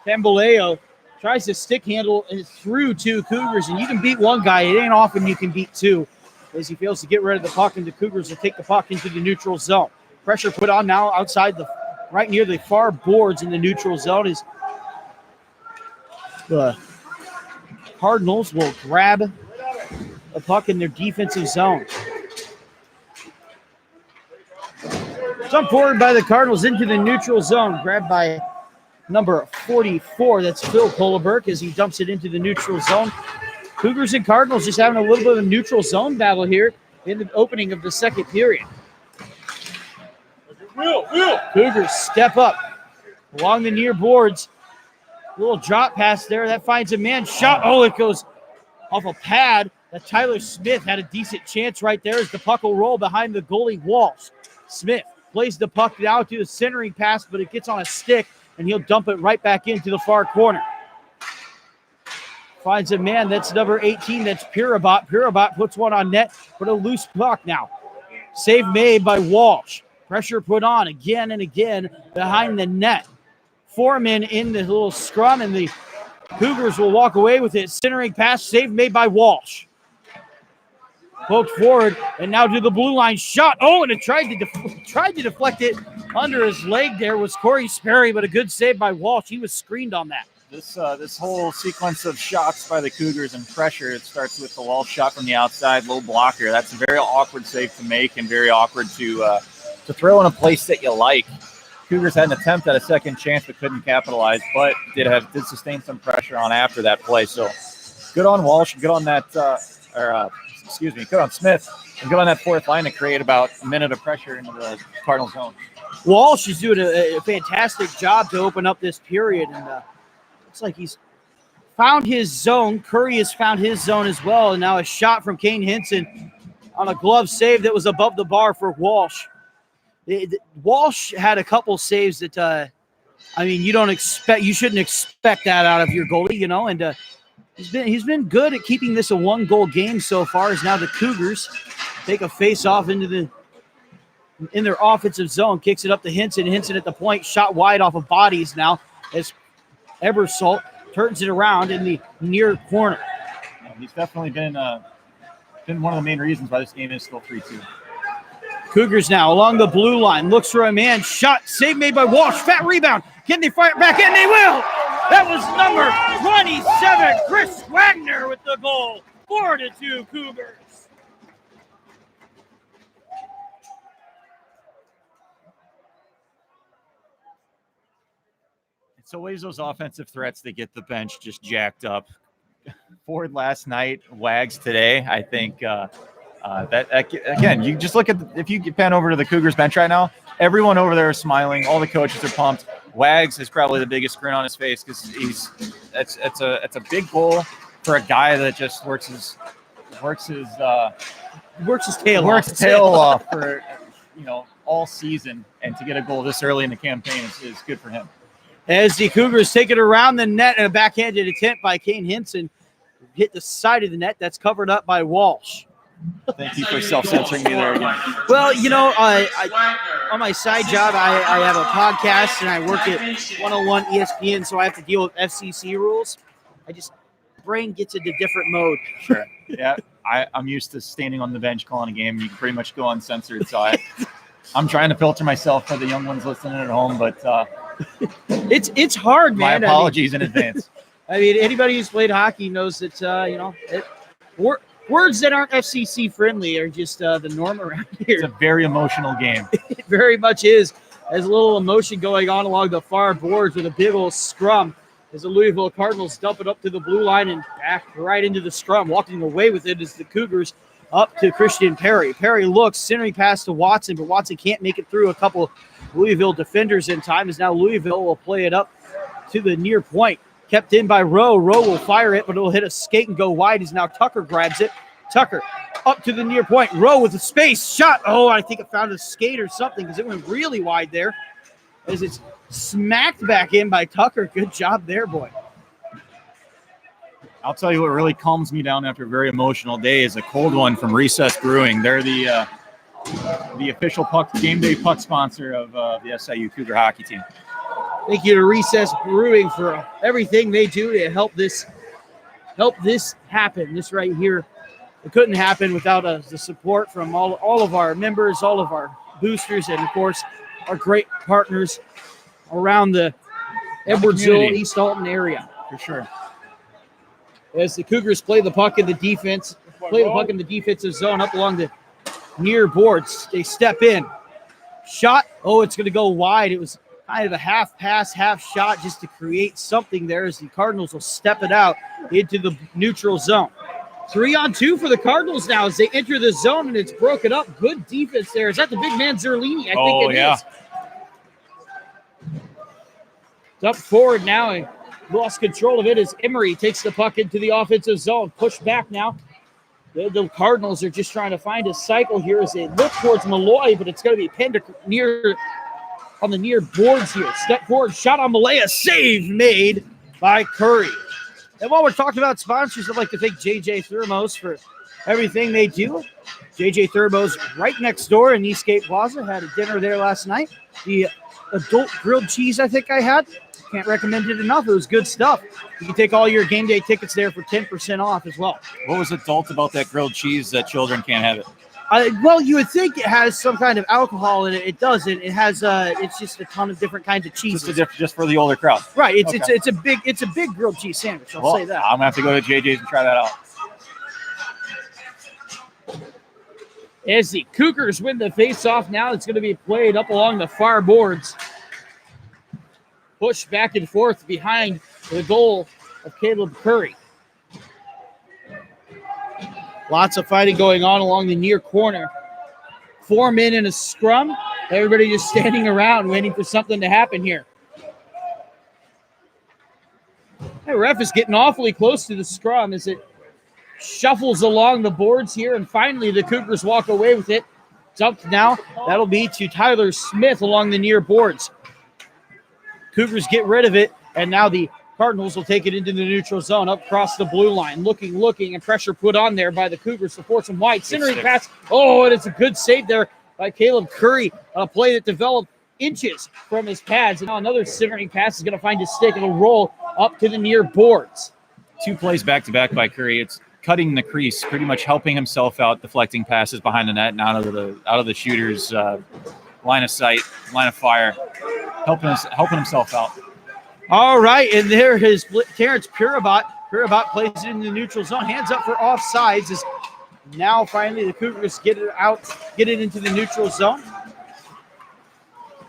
A: Camboleo tries to stick handle through 2 Cougars, and you can beat 1 guy. It ain't often you can beat 2 as he fails to get rid of the puck, and the Cougars will take the puck into the neutral zone. Pressure put on now outside right near the far boards in the neutral zone is the Cardinals will grab a puck in their defensive zone. Jump forward by the Cardinals into the neutral zone. Grabbed by number 44. That's Phil Koloberg as he dumps it into the neutral zone. Cougars and Cardinals just having a little bit of a neutral zone battle here in the opening of the second period. Cougars step up along the near boards. Little drop pass there. That finds a man. Shot. Oh, it goes off a pad. That Tyler Smith had a decent chance right there as the puck will roll behind the goalie Walsh. Smith plays the puck down to the centering pass, but it gets on a stick, and he'll dump it right back into the far corner. Finds a man. That's number 18. That's Pirabot. Pirabot puts one on net, but a loose puck now. Save made by Walsh. Pressure put on again and again behind the net. 4 men in the little scrum, and the Cougars will walk away with it. Centering pass, save made by Walsh. Poked forward, and now to the blue line shot. Oh, and it tried to deflect it under his leg. There was Corey Sperry, but a good save by Walsh. He was screened on that.
B: This whole sequence of shots by the Cougars and pressure, it starts with the Walsh shot from the outside, low blocker. That's a very awkward save to make and very awkward to throw in a place that you like. Cougars had an attempt at a second chance but couldn't capitalize, but did sustain some pressure on after that play. So good on Walsh, good on that, good on Smith, and good on that 4th line to create about a minute of pressure into the Cardinal zone.
A: Walsh is doing a fantastic job to open up this period, and looks like he's found his zone. Curry has found his zone as well. And now a shot from Kane Hinson on a glove save that was above the bar for Walsh. Walsh had a couple saves that, you shouldn't expect that out of your goalie, and he's been good at keeping this a 1-goal game so far. As now the Cougars take a face-off in their offensive zone, kicks it up to Hinson. Hinson at the point, shot wide off of bodies now as Ebersol turns it around in the near corner.
B: He's definitely been one of the main reasons why this game is still 3-2.
A: Cougars now along the blue line, looks for a man, shot, save made by Walsh, fat rebound. Can they fire it back in? They will! That was number 27, Chris Wagner with the goal. 4-2 Cougars.
B: It's always those offensive threats that get the bench just jacked up. Ford last night, Wags today. I think that again, you just look at if you pan over to the Cougars bench right now, everyone over there is smiling. All the coaches are pumped. Wags is probably the biggest grin on his face because it's a big goal for a guy that just works his tail off for all season, and to get a goal this early in the campaign is good for him.
A: As the Cougars take it around the net, and a backhanded attempt by Kane Hinson hit the side of the net. That's covered up by Walsh.
B: Thank you for self-censoring me there again.
A: Well, I on my side job, I have a podcast, and I work at 101 ESPN, so I have to deal with FCC rules. Brain gets into different mode.
B: Sure. Yeah, I'm used to standing on the bench calling a game. You can pretty much go uncensored, so I'm trying to filter myself for the young ones listening at home, but
A: it's hard, man.
B: My apologies in advance.
A: Anybody who's played hockey knows that words that aren't FCC friendly are just the norm around here.
B: It's a very emotional game.
A: It very much is. There's a little emotion going on along the far boards with a big old scrum as the Louisville Cardinals dump it up to the blue line and back right into the scrum. Walking away with it is the Cougars up to Christian Perry. Perry looks, centering pass to Watson, but Watson can't make it through a couple Louisville defenders in time, as now Louisville will play it up to the near point. Kept in by Rowe. Rowe will fire it, but it'll hit a skate and go wide as now Tucker grabs it. Tucker up to the near point. Rowe with a space shot. Oh, I think it found a skate or something because it went really wide there as it's smacked back in by Tucker. Good job there, boy.
B: I'll tell you what really calms me down after a very emotional day is a cold one from Recess Brewing. They're the official game day puck sponsor of the SIU Cougar hockey team.
A: Thank you to Recess Brewing for everything they do to help this happen. This right here, it couldn't happen without the support from all of our members, all of our boosters, and of course our great partners around the Edwardsville, East Alton area.
B: For sure.
A: As the Cougars play the puck in the defensive zone up along the near boards, they step in. Shot. Oh, it's going to go wide. It was kind of a half pass, half shot just to create something there as the Cardinals will step it out into the neutral zone. 3-on-2 for the Cardinals now as they enter the zone, and it's broken up. Good defense there. Is that the big man Zerlini? I think it is. It's up forward now and lost control of it as Emery takes the puck into the offensive zone. Push back now. The Cardinals are just trying to find a cycle here as they look towards Malloy, but it's going to be pinned on the near boards here. Step forward, shot on Malaya, save made by Curry. And while we're talking about sponsors, I'd like to thank JJ Thermos for everything they do. JJ Thermos right next door in Eastgate Plaza. Had a dinner there last night. The adult grilled cheese I think I had. Can't recommend it enough. It was good stuff. You can take all your game day tickets there for 10% off as well.
B: What was adult about that grilled cheese that children can't have it?
A: Well, you would think it has some kind of alcohol in it. It doesn't. It has. It's just a ton of different kinds of cheeses.
B: Just for the older crowd.
A: Right. It's a big grilled cheese sandwich. I'll say that.
B: I'm gonna have to go to JJ's and try that out.
A: As the Cougars win the face-off now, it's going to be played up along the far boards. Push back and forth behind the goal of Caleb Curry. Lots of fighting going on along the near corner. 4 men in a scrum. Everybody just standing around waiting for something to happen here. That ref is getting awfully close to the scrum as it shuffles along the boards here, and finally the Cougars walk away with it. Dumped now. That'll be to Tyler Smith along the near boards. Cougars get rid of it, and now the Cardinals will take it into the neutral zone up across the blue line. Looking, and pressure put on there by the Cougars to force them wide. Centering pass. Oh, and it's a good save there by Caleb Curry on a play that developed inches from his pads. And now another centering pass is going to find his stick. It'll roll up to the near boards.
B: 2 plays back-to-back by Curry. It's cutting the crease, pretty much helping himself out, deflecting passes behind the net and out of the shooter's line of sight, line of fire, helping himself out.
A: All right, and there is Terrence Pirabot. Pirabot plays it in the neutral zone. Hands up for offsides as now finally the Cougars get it into the neutral zone.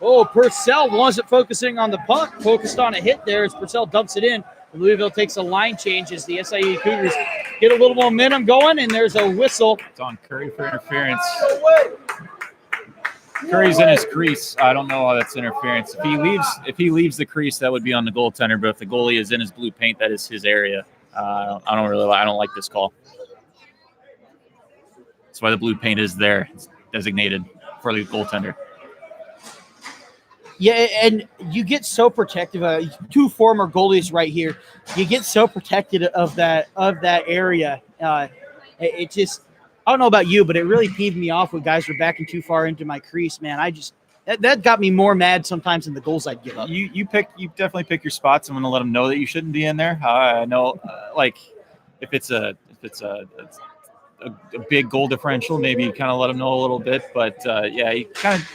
A: Oh, Purcell wasn't focusing on the puck, focused on a hit there as Purcell dumps it in. Louisville takes a line change as the SIUE Cougars get a little momentum going, and there's a whistle.
B: It's on Curry for interference. Curry's in his crease. I don't know why that's interference. If he leaves the crease, that would be on the goaltender. But if the goalie is in his blue paint, that is his area. I don't like this call. That's why the blue paint is there. It's designated for the goaltender.
A: Yeah, and you get so protective. 2 former goalies right here. You get so protected of that area. It just, I don't know about you, but it really peeved me off when guys were backing too far into my crease, man. That got me more mad sometimes than the goals I'd give up.
B: You definitely pick your spots. I'm going to let them know that you shouldn't be in there. I know, if it's a big goal differential, maybe you kind of let them know a little bit. But yeah, you kind of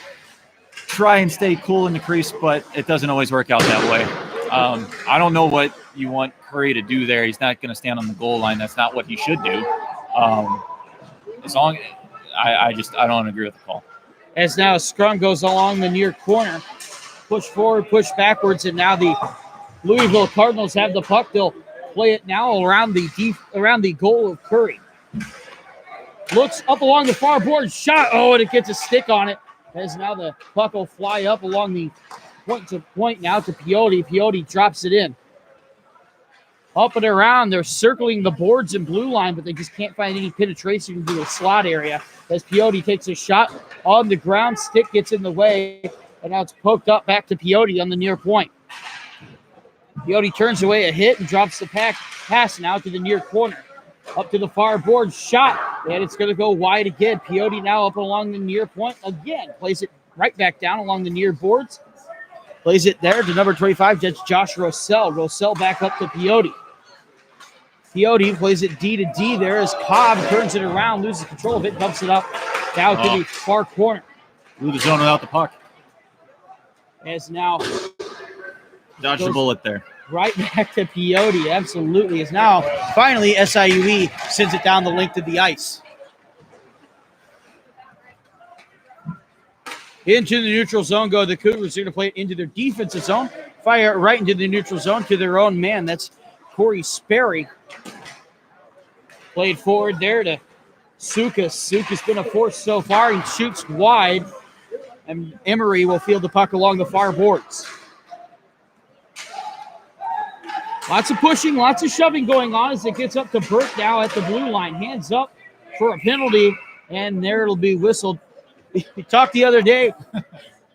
B: try and stay cool in the crease, but it doesn't always work out that way. I don't know what you want Curry to do there. He's not going to stand on the goal line. That's not what he should do. As long, I don't agree with the call.
A: As now a scrum goes along the near corner, push forward, push backwards, and now the Louisville Cardinals have the puck. They'll play it now around the goal of Curry. Looks up along the far board, shot. Oh, and it gets a stick on it. As now the puck will fly up along the point now to Piotti. Piotti drops it in. Up and around, they're circling the boards and blue line, but they just can't find any penetration into the slot area. As Piotti takes a shot on the ground, stick gets in the way, and now it's poked up back to Piotti on the near point. Piotti turns away a hit and drops the pass now to the near corner. Up to the far board, shot, and it's going to go wide again. Piotti now up along the near point again. Plays it right back down along the near boards. Plays it there to number 25, that's Josh Rossell. Rossell back up to Piotti. Piotti plays it D to D there as Cobb turns it around, loses control of it, dumps it up down to the far corner.
B: Blew the zone without the puck.
A: As now
B: dodged the bullet there.
A: Right back to Piotti, absolutely. As now finally SIUE sends it down the length of the ice. Into the neutral zone go the Cougars. They're going to play it into their defensive zone. Fire it right into the neutral zone to their own man. That's Corey Sperry. Played forward there to Sukas. Sukas been a force so far. He shoots wide. And Emery will field the puck along the far boards. Lots of pushing, lots of shoving going on as it gets up to Burke now at the blue line. Hands up for a penalty, and there it'll be whistled. We talked the other day.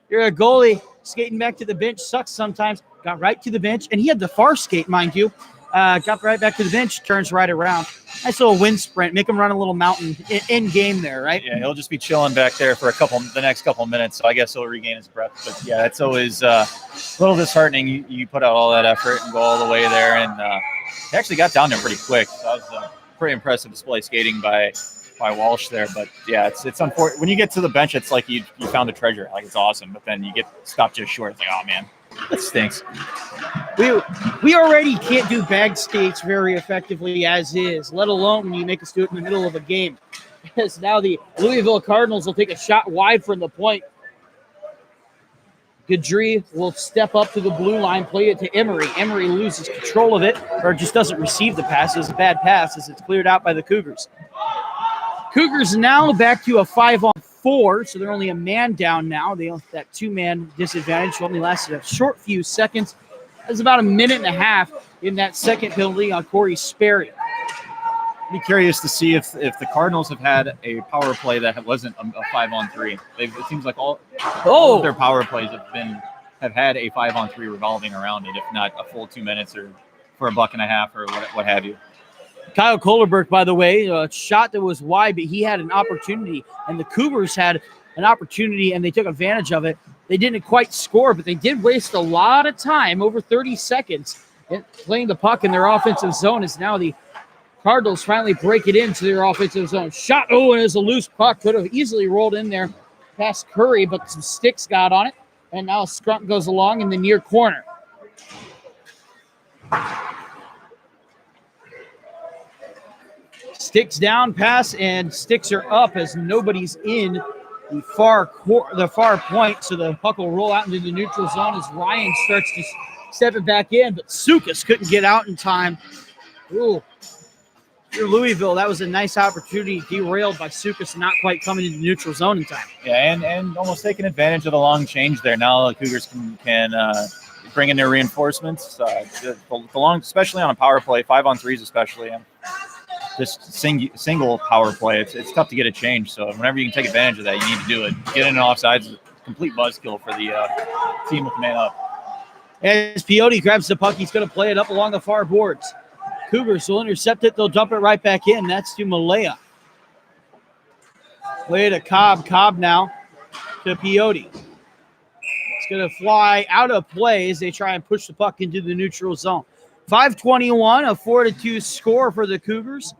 A: You're a goalie skating back to the bench. Sucks sometimes. Got right to the bench, and he had the far skate, mind you. Got right back to the bench, turns right around. Nice little wind sprint. Make him run a little mountain in game there, right?
B: Yeah, he'll just be chilling back there for the next couple minutes. So I guess he'll regain his breath. But yeah, it's always a little disheartening. You put out all that effort and go all the way there, and he actually got down there pretty quick. So that was a pretty impressive display skating by Walsh there. But yeah, it's unfortunate when you get to the bench. It's like you found a treasure. Like it's awesome, but then you get stopped just short. It's like, oh man, that stinks.
A: We already can't do bag skates very effectively as is, let alone when you make us do it in the middle of a game. As now the Louisville Cardinals will take a shot wide from the point. Gadri will step up to the blue line, play it to Emery. Emery loses control of it, or just doesn't receive the pass. It's a bad pass as it's cleared out by the Cougars. Cougars now back to a 5-on-4, so they're only a man down now. That 2-man disadvantage only lasted a short few seconds There's about a minute and a half in that second penalty on Corey Sperry.
B: Be curious to see if the Cardinals have had a power play that wasn't a 5-on-3. It seems like all of their power plays have had a 5-on-3 revolving around it, if not a full 2 minutes or for a buck and a half or what have you.
A: Kyle Kohlerberg, by the way, a shot that was wide, but he had an opportunity, and the Cougars had an opportunity, and they took advantage of it. They didn't quite score, but they did waste a lot of time, over 30 seconds, playing the puck in their offensive zone. As now the Cardinals finally break it into their offensive zone. Shot, and it was a loose puck. Could have easily rolled in there past Curry, but some sticks got on it. And now Scrunt goes along in the near corner. Sticks down, pass, and sticks are up as nobody's in the far point. So the puck will roll out into the neutral zone as Ryan starts to step it back in, but Sukas couldn't get out in time. Ooh. For Louisville, that was a nice opportunity, derailed by Sukas not quite coming into the neutral zone in time.
B: Yeah, and almost taking advantage of the long change there. Now the Cougars can bring in their reinforcements. The long, especially on a power play, 5-on-3s especially, and just single power play, it's tough to get a change. So whenever you can take advantage of that, you need to do it. Get in and offsides is a complete buzzkill for the team with the man up.
A: As Peyote grabs the puck, he's going to play it up along the far boards. Cougars will intercept it. They'll dump it right back in. That's to Malaya. Play to Cobb. Cobb now to Peyote. It's going to fly out of play as they try and push the puck into the neutral zone. 5:21, a 4-2 score for the Cougars.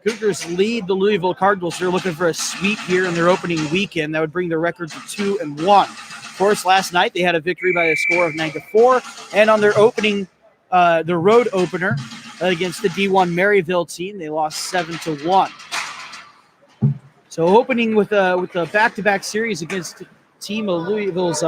A: Cougars lead the Louisville Cardinals. They're looking for a sweep here in their opening weekend. That would bring their record to 2-1. Of course, last night they had a victory by a score of 9-4. And on their opening, the road opener, against the D1 Maryville team, they lost 7-1. So opening with a back-to-back series against a team of Louisville's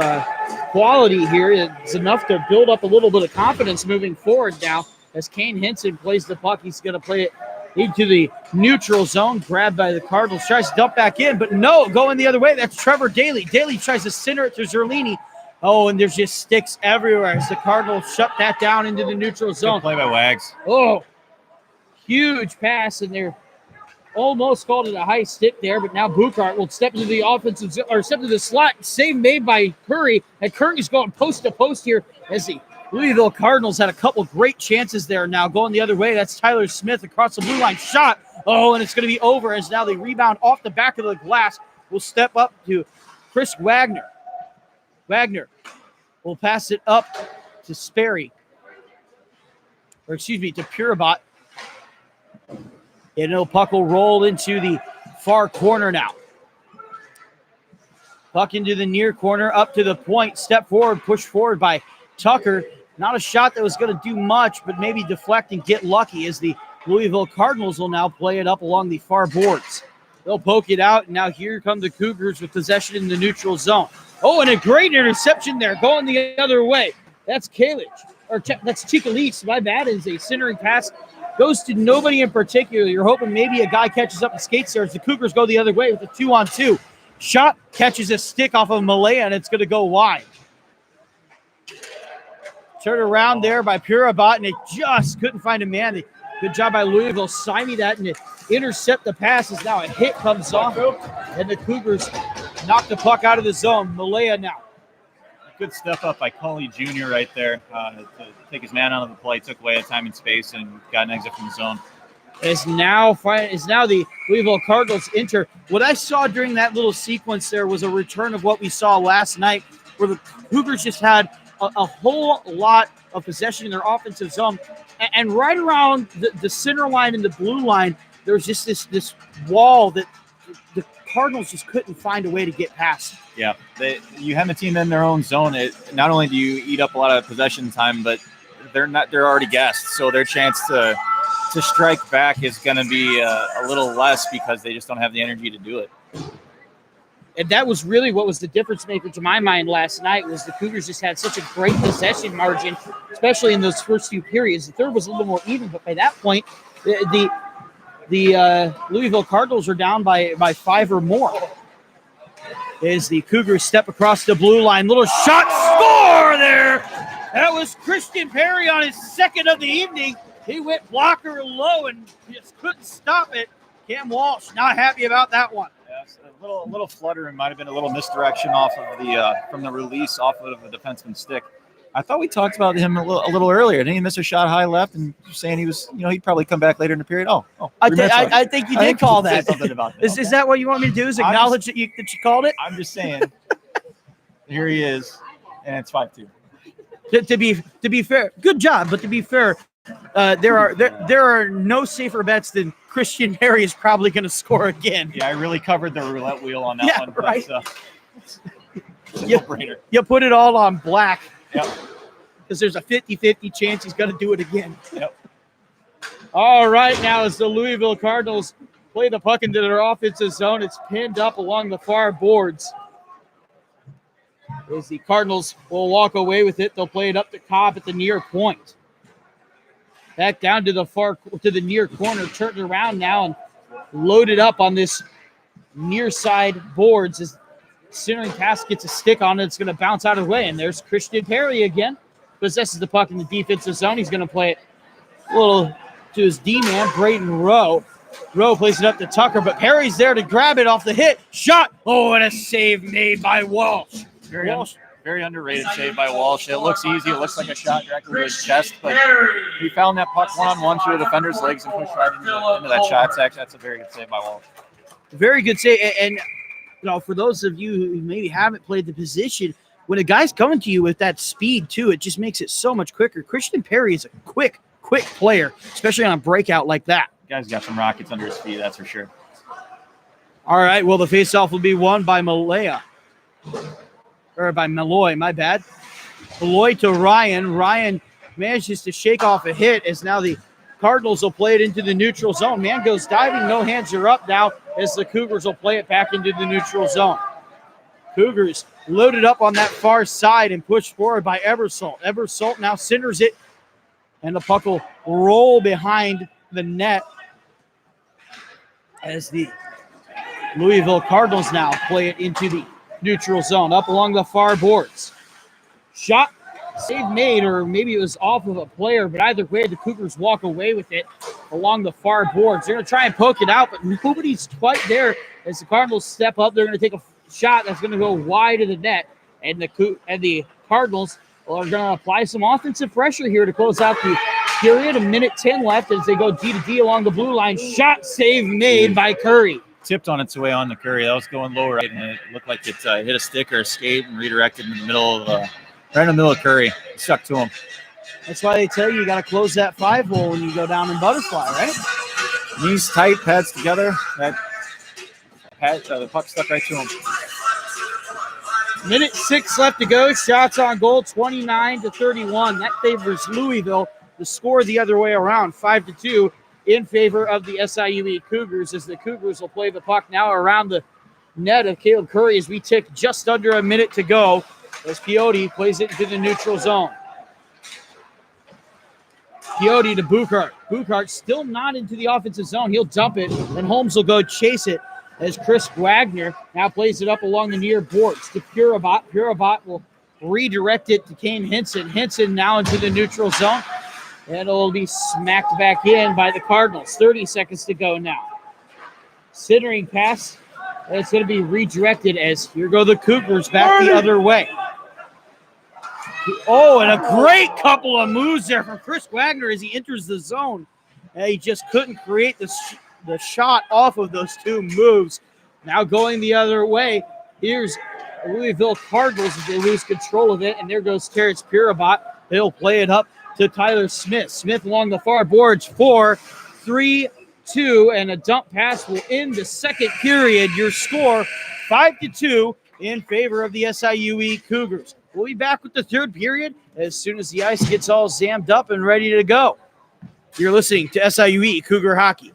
A: quality here is enough to build up a little bit of confidence moving forward now. As Kane Henson plays the puck, he's going to play it into the neutral zone, grabbed by the Cardinals, tries to dump back in, but no, going the other way. That's Trevor Daly. Daly tries to center it to Zerlini. Oh, and there's just sticks everywhere as the Cardinals shut that down into the neutral zone.
B: Good play by Wags.
A: Oh, huge pass, and they're almost called it a high stick there, but now Buchart will step into the offensive or step to the slot. Save made by Curry, and Curry's going post to post here as the Louisville Cardinals had a couple great chances there. Now going the other way, that's Tyler Smith across the blue line. Shot. Oh, and it's going to be over as now they rebound off the back of the glass. Will step up to Chris Wagner. Wagner will pass it up to Sperry. To Purabot. And no puck will roll into the far corner now. Puck into the near corner, up to the point. Step forward, push forward by Tucker. Not a shot that was going to do much, but maybe deflect and get lucky as the Louisville Cardinals will now play it up along the far boards. They'll poke it out, and now here come the Cougars with possession in the neutral zone. Oh, and a great interception there, going the other way. That's Kalic, or that's Chikalis, my bad, is a centering pass. Goes to nobody in particular. You're hoping maybe a guy catches up and skates there as the Cougars go the other way with a 2-on-2. Shot catches a stick off of Malaya, and it's going to go wide. Turn around there by Purabot, and it just couldn't find a man. Good job by Louisville. Stymie that and intercept the passes. Now a hit comes off, and the Cougars knock the puck out of the zone. Malaya now.
B: Good step up by Coley Jr. right there to take his man out of the play, took away a time and space, and got an exit from the zone.
A: Is now the Louisville Cardinals enter. What I saw during that little sequence there was a return of what we saw last night, where the Cougars just had a whole lot of possession in their offensive zone. And right around the center line and the blue line, there's just this wall that the Cardinals just couldn't find a way to get past.
B: Yeah, you have the team in their own zone. Not only do you eat up a lot of possession time, but they're already gassed, so their chance to strike back is going to be a little less because they just don't have the energy to do it.
A: And that was really what was the difference maker to my mind last night, was the Cougars just had such a great possession margin, especially in those first few periods. The third was a little more even, but by that point, the Louisville Cardinals are down by 5 or more. As the Cougars step across the blue line, little shot, score there That was Christian Perry on his second of the evening. He went blocker low and just couldn't stop it. Cam Walsh not happy about that one.
B: Yes, a little flutter and might have been a little misdirection off of the from the release off of the defenseman's stick. I thought we talked about him a little earlier. Didn't he miss a shot high left and saying he was, he'd probably come back later in the period?
A: I think you did call that.
B: Something about that.
A: Is that what you want me to do? Is acknowledge that you called it?
B: I'm just saying. Here he is, and it's 5-2.
A: To be fair, good job. But to be fair, there are no safer bets than Christian Perry is probably going to score again.
B: Yeah, I really covered the roulette wheel on that one.
A: Right.
B: No-brainer.
A: You put it all on black.
B: Yep.
A: Because there's a 50-50 chance he's going to do it again.
B: Yep.
A: All right, now as the Louisville Cardinals play the puck into their offensive zone, it's pinned up along the far boards. As the Cardinals will walk away with it, they'll play it up to Cobb at the near point. Back down to the near corner, turned around now and loaded up on this near side boards as centering pass gets a stick on it. It's going to bounce out of the way, and there's Christian Perry again. Possesses the puck in the defensive zone. He's going to play it a little to his D-man, Brayden Rowe. Rowe plays it up to Tucker, but Perry's there to grab it off the hit. Shot. Oh, and a save made by Walsh.
B: Very underrated save by Walsh. It looks easy. It looks like a shot directly to his chest, but he found that puck one-on-one through the defender's legs and pushed right into that shot. That's a very good save by Walsh.
A: Very good save. And for those of you who maybe haven't played the position, when a guy's coming to you with that speed too, it just makes it so much quicker. Christian Perry is a quick player, especially on a breakout like that.
B: Guy's got some rockets under his feet, that's for sure.
A: All right, well, the faceoff will be won by Malloy, my bad. Malloy to Ryan. Ryan manages to shake off a hit as now the Cardinals will play it into the neutral zone. Man goes diving, no hands are up now as the Cougars will play it back into the neutral zone. Cougars loaded up on that far side and pushed forward by Ebersol. Ebersol now centers it, and the puck will roll behind the net as the Louisville Cardinals now play it into the neutral zone, up along the far boards. Shot, save made, or maybe it was off of a player, but either way, the Cougars walk away with it along the far boards. They're going to try and poke it out, but nobody's quite there as the Cardinals step up. They're going to take a shot that's going to go wide of the net, and the Cardinals are going to apply some offensive pressure here to close out the period. A minute 10 left as they go D to D along the blue line. Shot, save made by Curry.
B: Tipped on its way on the Curry. That was going low right, and it looked like it hit a stick or a skate and redirected in the middle of right in the middle of Curry. It stuck to him.
A: That's why they tell you got to close that 5-hole when you go down in butterfly, right?
B: Knees tight, pads together. The puck stuck right to him.
A: Minute 6 left to go. Shots on goal, 29-31. That favors Louisville. The score the other way around, 5-2 in favor of the SIUE Cougars, as the Cougars will play the puck now around the net of Caleb Curry as we tick just under a minute to go as Piotti plays it into the neutral zone. Piotti to Buchart. Buchart still not into the offensive zone. He'll dump it, and Holmes will go chase it as Chris Wagner now plays it up along the near boards to Purabot. Purabot will redirect it to Kane Henson. Henson now into the neutral zone, and it'll be smacked back in by the Cardinals. 30 seconds to go now. Centering pass, and it's going to be redirected as here go the Cougars back the other way. Oh, and a great couple of moves there from Chris Wagner as he enters the zone. And he just couldn't create the shot off of those two moves. Now going the other way, here's Louisville Cardinals as they lose control of it, and there goes Terrence Purabot. He'll play it up to Tyler Smith. Smith along the far boards, 4-3-2, and a dump pass will end the second period. Your score, 5-2 in favor of the SIUE Cougars. We'll be back with the third period as soon as the ice gets all zammed up and ready to go. You're listening to SIUE Cougar Hockey.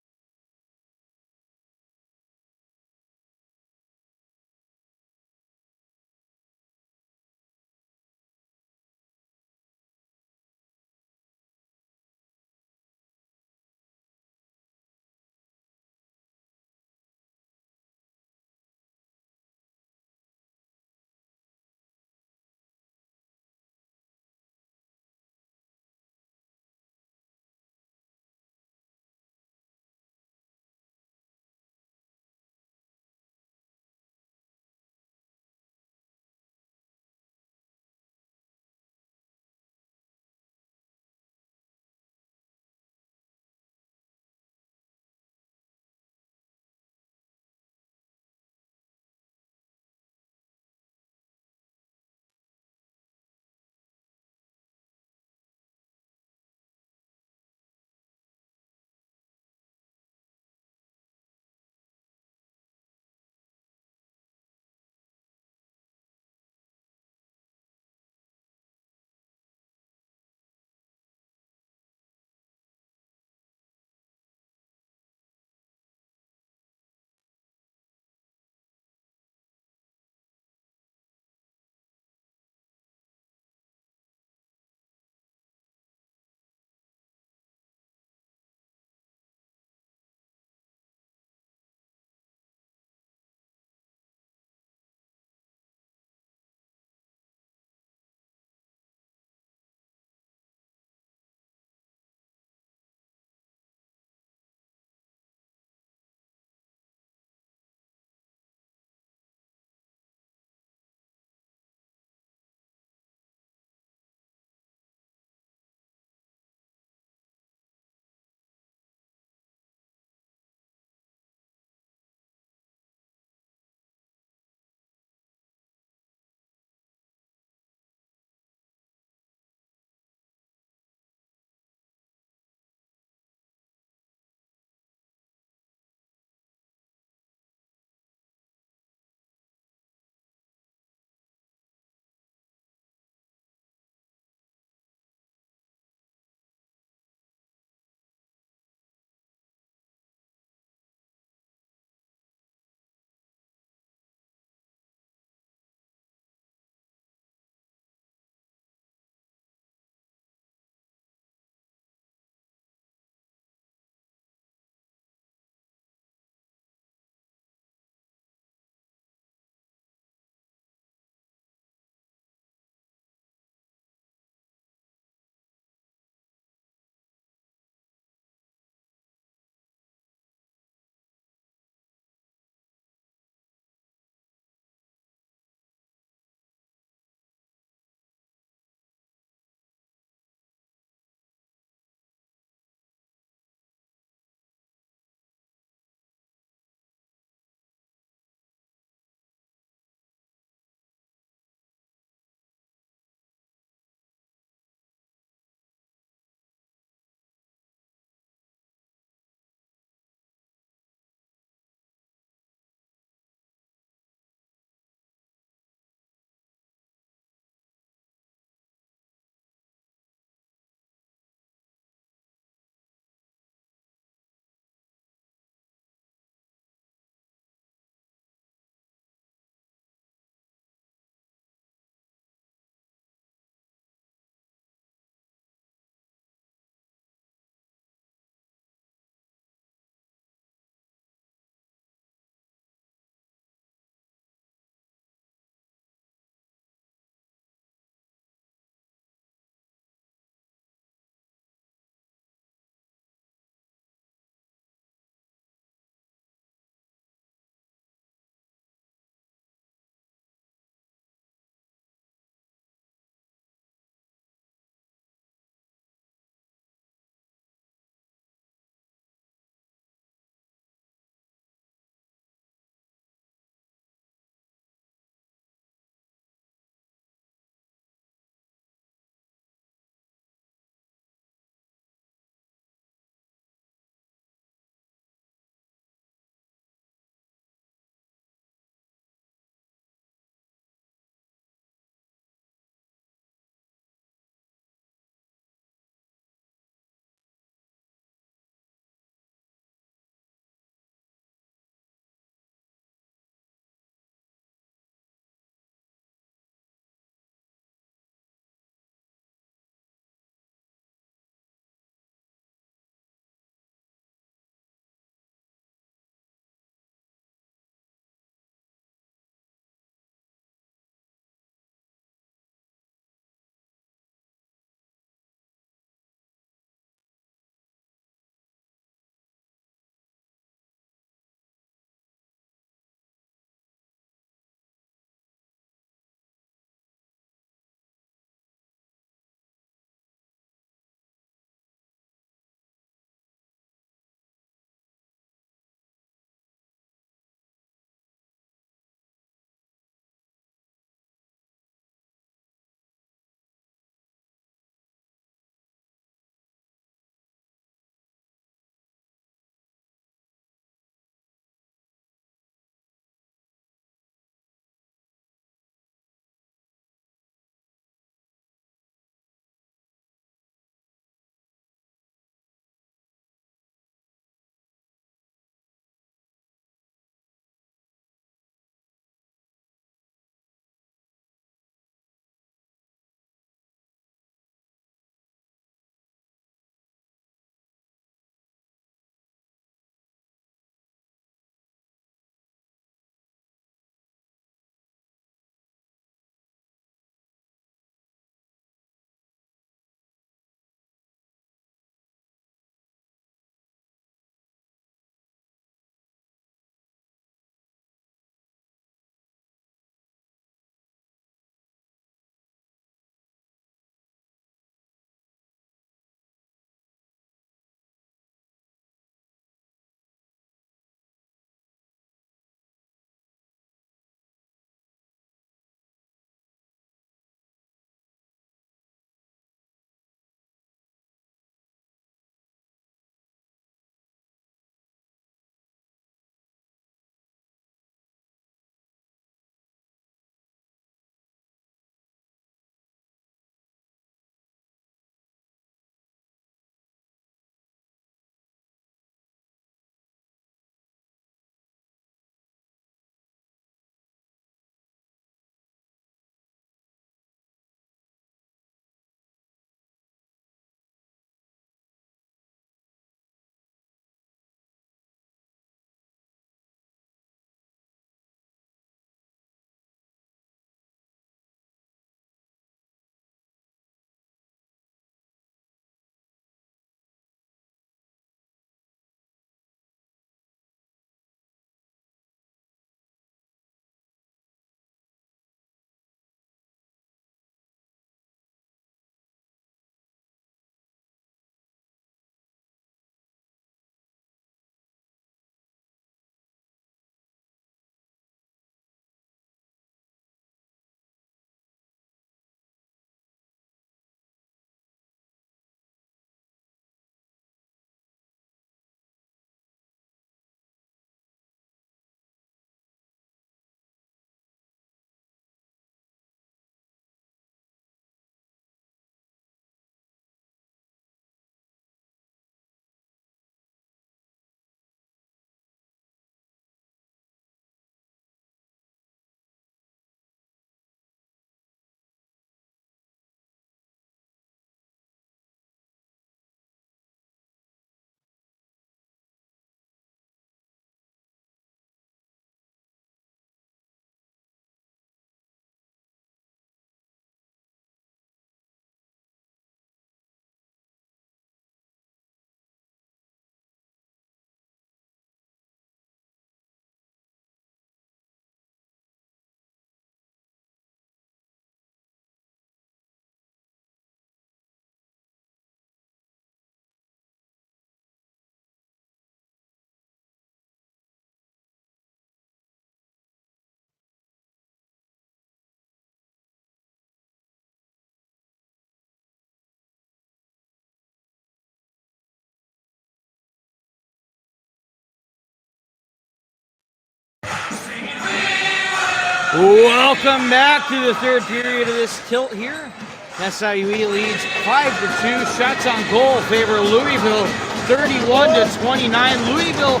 A: Welcome back to the third period of this tilt here. SIUE leads 5-2. Shots on goal favor Louisville 31-29. Louisville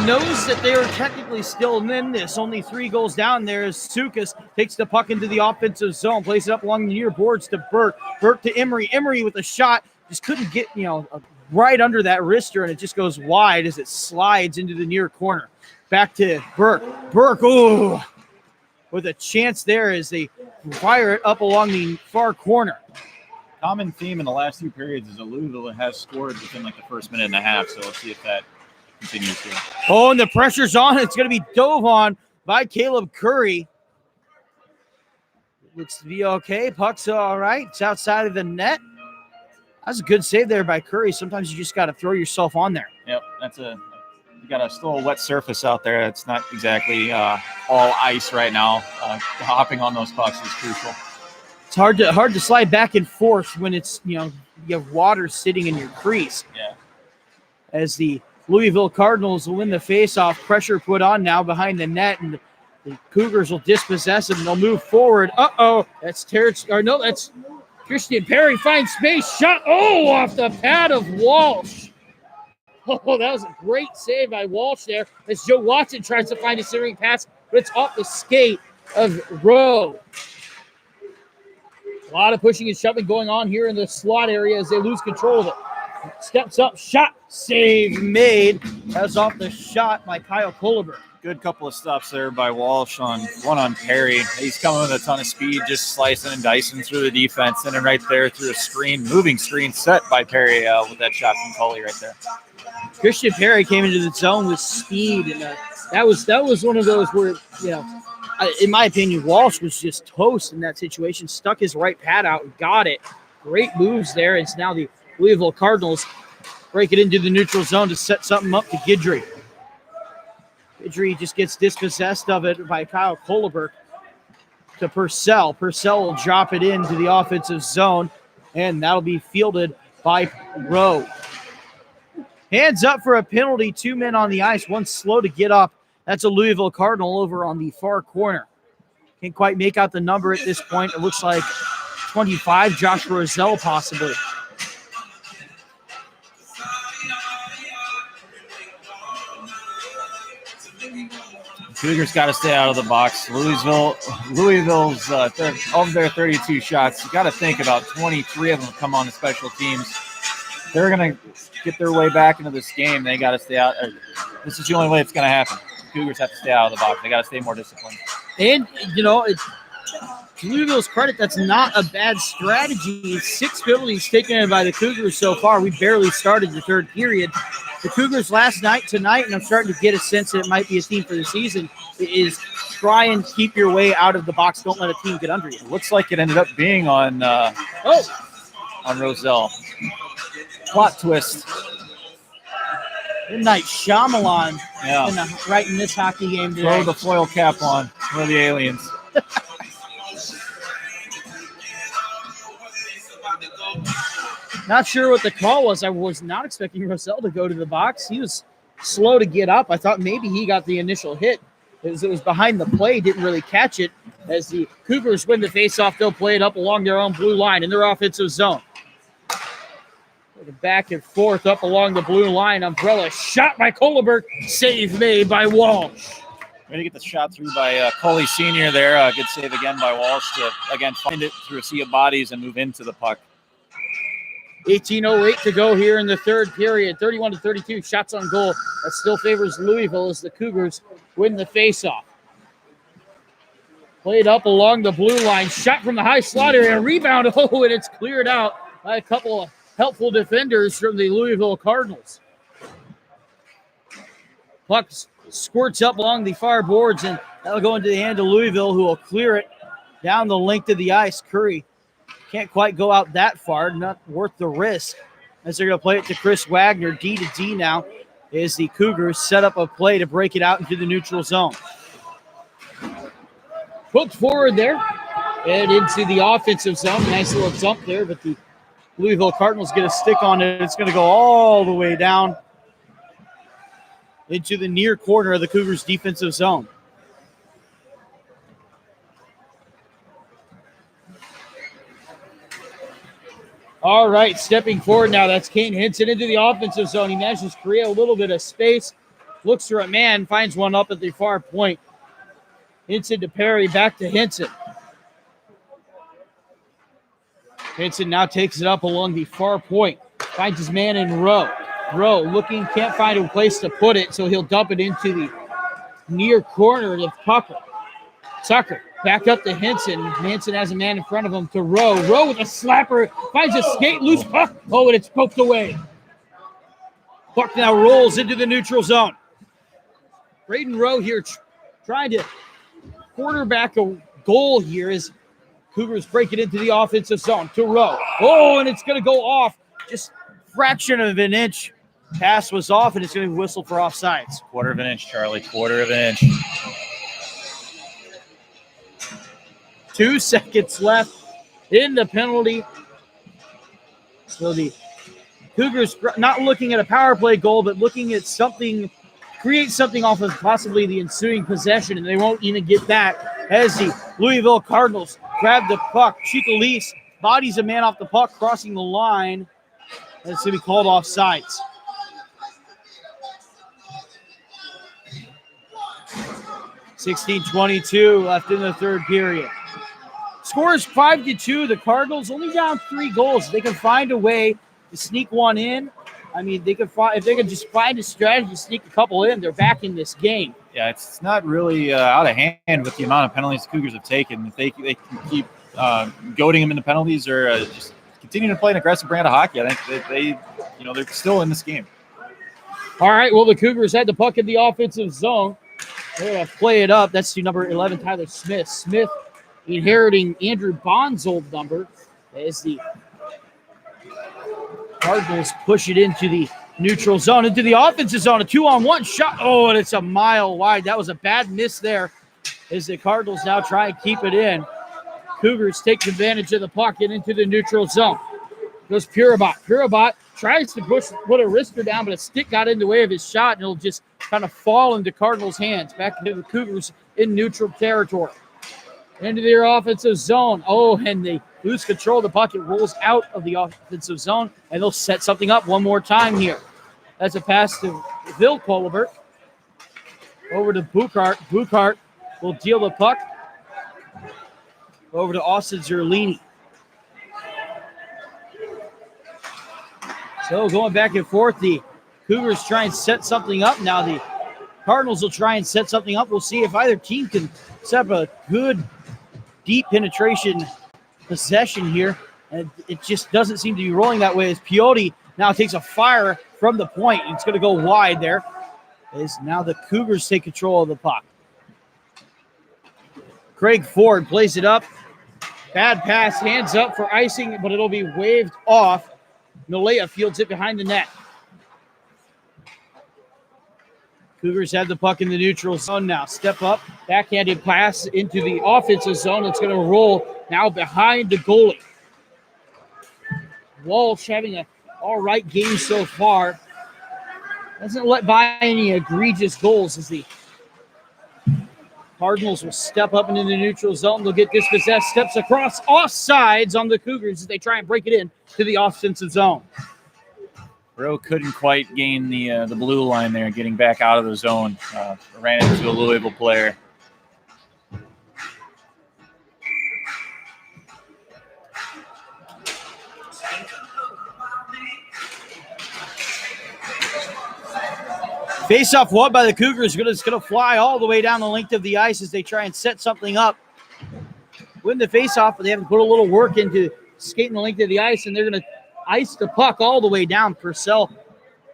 A: knows that they are technically still in this. Only 3 goals down there as Sukas takes the puck into the offensive zone, plays it up along the near boards to Burke. Burke to Emery. Emery with a shot. Just couldn't get, right under that wrister, and it just goes wide as it slides into the near corner. Back to Burke. Burke, ooh, with a chance there as they fire it up along the far corner.
B: Common theme in the last 2 periods is that Louisville has scored within like the first minute and a half, so let's see if that continues here.
A: Oh, and the pressure's on. It's going to be dove on by Caleb Curry. Looks to be okay. Puck's all right. It's outside of the net. That's a good save there by Curry. Sometimes you just got to throw yourself on there.
B: Yep, you got still a wet surface out there. It's not exactly all ice right now. Hopping on those pucks is crucial.
A: It's hard to slide back and forth when it's, you have water sitting in your crease.
B: Yeah.
A: As the Louisville Cardinals will win the faceoff, pressure put on now behind the net, and the Cougars will dispossess them. They'll move forward. That's that's Christian Perry finds space. Shot. Oh, off the pad of Walsh. Oh, that was a great save by Walsh there as Joe Watson tries to find a centering pass, but it's off the skate of Rowe. A lot of pushing and shoving going on here in the slot area as they lose control of it. Steps up, shot, save made. That's off the shot by Kyle Kullerberg.
B: Good couple of stops there by Walsh on Perry. He's coming with a ton of speed, just slicing and dicing through the defense, and then right there through a moving screen set by Perry with that shot from Cully right there.
A: Christian Perry came into the zone with speed, and that was one of those where, in my opinion, Walsh was just toast in that situation. Stuck his right pad out and got it. Great moves there. It's now the Louisville Cardinals break it into the neutral zone to set something up to Guidry. Guidry just gets dispossessed of it by Kyle Kullerberg to Purcell. Purcell will drop it into the offensive zone, and that'll be fielded by Rowe. Hands up for a penalty. 2 men on the ice. One slow to get up. That's a Louisville Cardinal over on the far corner. Can't quite make out the number at this point. It looks like 25, Josh Roselle possibly.
B: Cougars got to stay out of the box. Louisville's of their 32 shots, you got to think about 23 of them come on the special teams. They're going to get their way back into this game. They got to stay out. This is the only way it's going to happen. Cougars have to stay out of the box. They got to stay more disciplined.
A: And, it's to Louisville's credit, that's not a bad strategy. 6 penalties taken by the Cougars so far. We barely started the third period. The Cougars tonight, and I'm starting to get a sense that it might be a theme for the season, is try and keep your way out of the box. Don't let a team get under you.
B: It looks like it ended up being on Roselle. Plot twist.
A: Good night, Shyamalan.
B: Yeah.
A: Right in this hockey game today.
B: Throw the foil cap on. We're the aliens.
A: Not sure what the call was. I was not expecting Roselle to go to the box. He was slow to get up. I thought maybe he got the initial hit as it was behind the play. Didn't really catch it. As the Cougars win the faceoff, they'll play it up along their own blue line in their offensive zone. Back and forth up along the blue line. Umbrella shot by Kullerberg. Save made by Walsh.
B: Way to get the shot through by Coley Sr. there. Good save again by Walsh to, again, find it through a sea of bodies and move into the puck.
A: 18:08 to go here in the third period. 31-32 shots on goal. That still favors Louisville as the Cougars win the faceoff. Played up along the blue line. Shot from the high slot area. Rebound. Oh, and it's cleared out by a couple of helpful defenders from the Louisville Cardinals. Puck squirts up along the far boards, and that'll go into the hand of Louisville, who will clear it down the length of the ice. Curry can't quite go out that far, not worth the risk, as they're going to play it to Chris Wagner. D to D now as the Cougars set up a play to break it out into the neutral zone. Hooked forward there and into the offensive zone. Nice little jump there, but the Louisville Cardinals get a stick on it. It's going to go all the way down into the near corner of the Cougars' defensive zone. All right, stepping forward now. That's Kane Hinson into the offensive zone. He manages to create a little bit of space. Looks for a man, finds one up at the far point. Hinson to Perry, back to Hinson. Hinson now takes it up along the far point. Finds his man in Rowe. Rowe looking, can't find a place to put it, so he'll dump it into the near corner of Tucker. Tucker back up to Hinson. Hinson has a man in front of him to Rowe. Rowe with a slapper. Finds a skate, loose puck. Oh, and it's poked away. Puck now rolls into the neutral zone. Braden Rowe here trying to quarterback a goal here as Cougars break it into the offensive zone to Rowe. Oh, and it's going to go off. Just fraction of an inch. Pass was off, and it's going to whistle for offsides.
B: Quarter of an inch, Charlie. Quarter of an inch.
A: 2 seconds left in the penalty. So the Cougars not looking at a power play goal, but looking at something, create something off of possibly the ensuing possession, and they won't even get that as the Louisville Cardinals grab the puck. Chicolis bodies a man off the puck, crossing the line. That's going to be called offsides. .16:22 left in the third period. Score is 5-2. The Cardinals only down 3 goals. They can find a way to sneak one in. I mean, they could find, if they could just find a strategy to sneak a couple in, they're back in this game.
B: Yeah, it's not really out of hand with the amount of penalties the Cougars have taken. If they can keep goading them into penalties or just continue to play an aggressive brand of hockey, I think they're still in this game.
A: All right, well, the Cougars had the puck in the offensive zone. They're going to play it up. That's to number 11, Tyler Smith. Smith inheriting Andrew Bond's old number as the Cardinals push it into the neutral zone, into the offensive zone. A 2-on-1 shot. Oh, and it's a mile wide. That was a bad miss there as the Cardinals now try and keep it in. Cougars take advantage of the puck and into the neutral zone. Goes Purabot. Purabot tries to put a wrister down, but a stick got in the way of his shot, and it'll just kind of fall into Cardinals' hands. Back into the Cougars in neutral territory. Into their offensive zone. Oh, and they lose control of the puck. It rolls out of the offensive zone, and they'll set something up one more time here. That's a pass to Bill Colbert. Over to Buchart. Buchart will deal the puck over to Austin Zerlini. So going back and forth, the Cougars try and set something up. Now the Cardinals will try and set something up. We'll see if either team can set up a good, deep penetration possession here. And it just doesn't seem to be rolling that way as Piotti now takes a fire from the point. It's going to go wide there. As now the Cougars take control of the puck. Craig Ford plays it up. Bad pass, hands up for icing, but it'll be waved off. Nolea fields it behind the net. Cougars have the puck in the neutral zone now. Step up, backhanded pass into the offensive zone. It's going to roll now behind the goalie. Walsh having an all right game so far. Doesn't let by any egregious goals as the Cardinals will step up into the neutral zone. They'll get dispossessed. Steps across, offsides on the Cougars as they try and break it in to the offensive zone.
B: Rowe couldn't quite gain the blue line there, getting back out of the zone. Ran into a Louisville player.
A: Face-off won by the Cougars. It's going to fly all the way down the length of the ice as they try and set something up. Win the face-off, but they have to put a little work into skating the length of the ice, and they're going to ice the puck all the way down. Purcell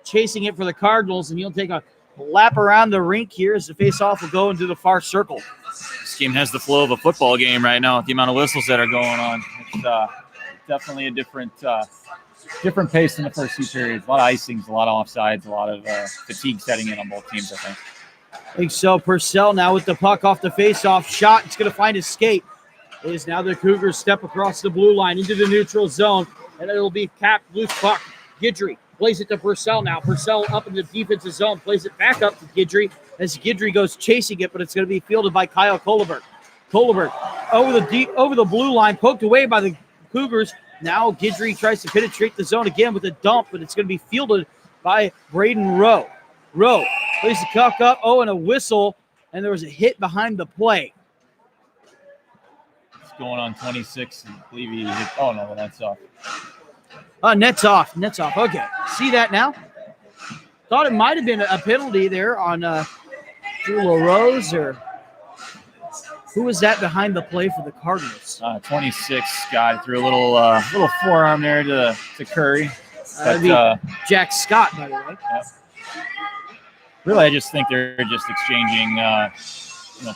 A: chasing it for the Cardinals, and he'll take a lap around the rink here as the face-off will go into the far circle.
B: This game has the flow of a football game right now with the amount of whistles that are going on. It's definitely a different pace than the first 2 periods. A lot of icings, a lot of offsides, a lot of fatigue setting in on both teams, I think.
A: I think so. Purcell now with the puck off the face-off shot. It's going to find his skate. It is now the Cougars step across the blue line into the neutral zone, and it'll be capped loose puck. Guidry plays it to Purcell now. Purcell up in the defensive zone, plays it back up to Guidry as Guidry goes chasing it, but it's going to be fielded by Kyle Colbert. Colbert over the blue line, poked away by the Cougars. Now Guidry tries to penetrate the zone again with a dump, but it's going to be fielded by Braden Rowe. Rowe plays the cuck up. Oh, and a whistle, and there was a hit behind the play.
B: It's going on 26. I believe he hit. Oh, no, that's off.
A: Net's off. Net's off. Okay. See that now? Thought it might have been a penalty there on Drew LaRose, or who was that behind the play for the Cardinals?
B: 26 guy threw a little forearm there to Curry.
A: That'd be Jack Scott, by the way.
B: Yep. Really, I just think they're just exchanging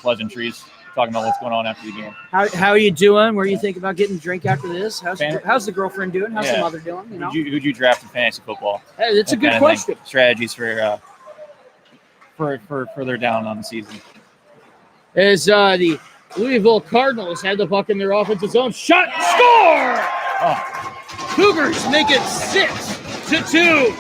B: pleasantries, talking about what's going on after the game.
A: How are you doing? Where do you think about getting a drink after this? How's the girlfriend doing? How's the mother doing? You know?
B: Who'd you draft in fantasy football?
A: Hey, it's a good question.
B: Strategies for further down on the season.
A: As the Louisville Cardinals had the puck in their offensive zone. Shot, score!
B: Oh.
A: Cougars make it 6-2.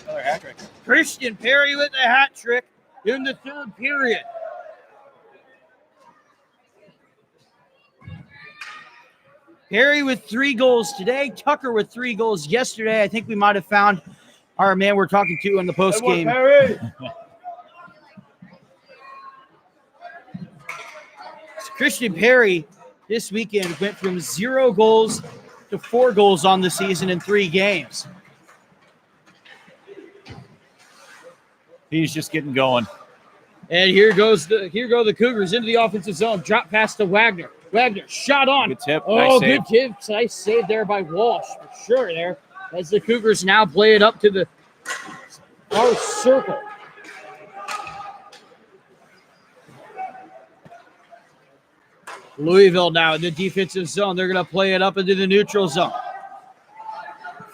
B: Another hat trick.
A: Christian Perry with the hat trick in the third period. Perry with 3 goals today. Tucker with 3 goals yesterday. I think we might have found our man we're talking to in the post game. Christian Perry this weekend went from 0 goals to 4 goals on the season in 3 games.
B: He's just getting going.
A: And here go the Cougars into the offensive zone. Drop pass to Wagner. Wagner shot on.
B: Good tip.
A: Oh,
B: nice
A: good tip. Nice save there by Walsh for sure there. As the Cougars now play it up to the far circle. Louisville now in the defensive zone. They're going to play it up into the neutral zone.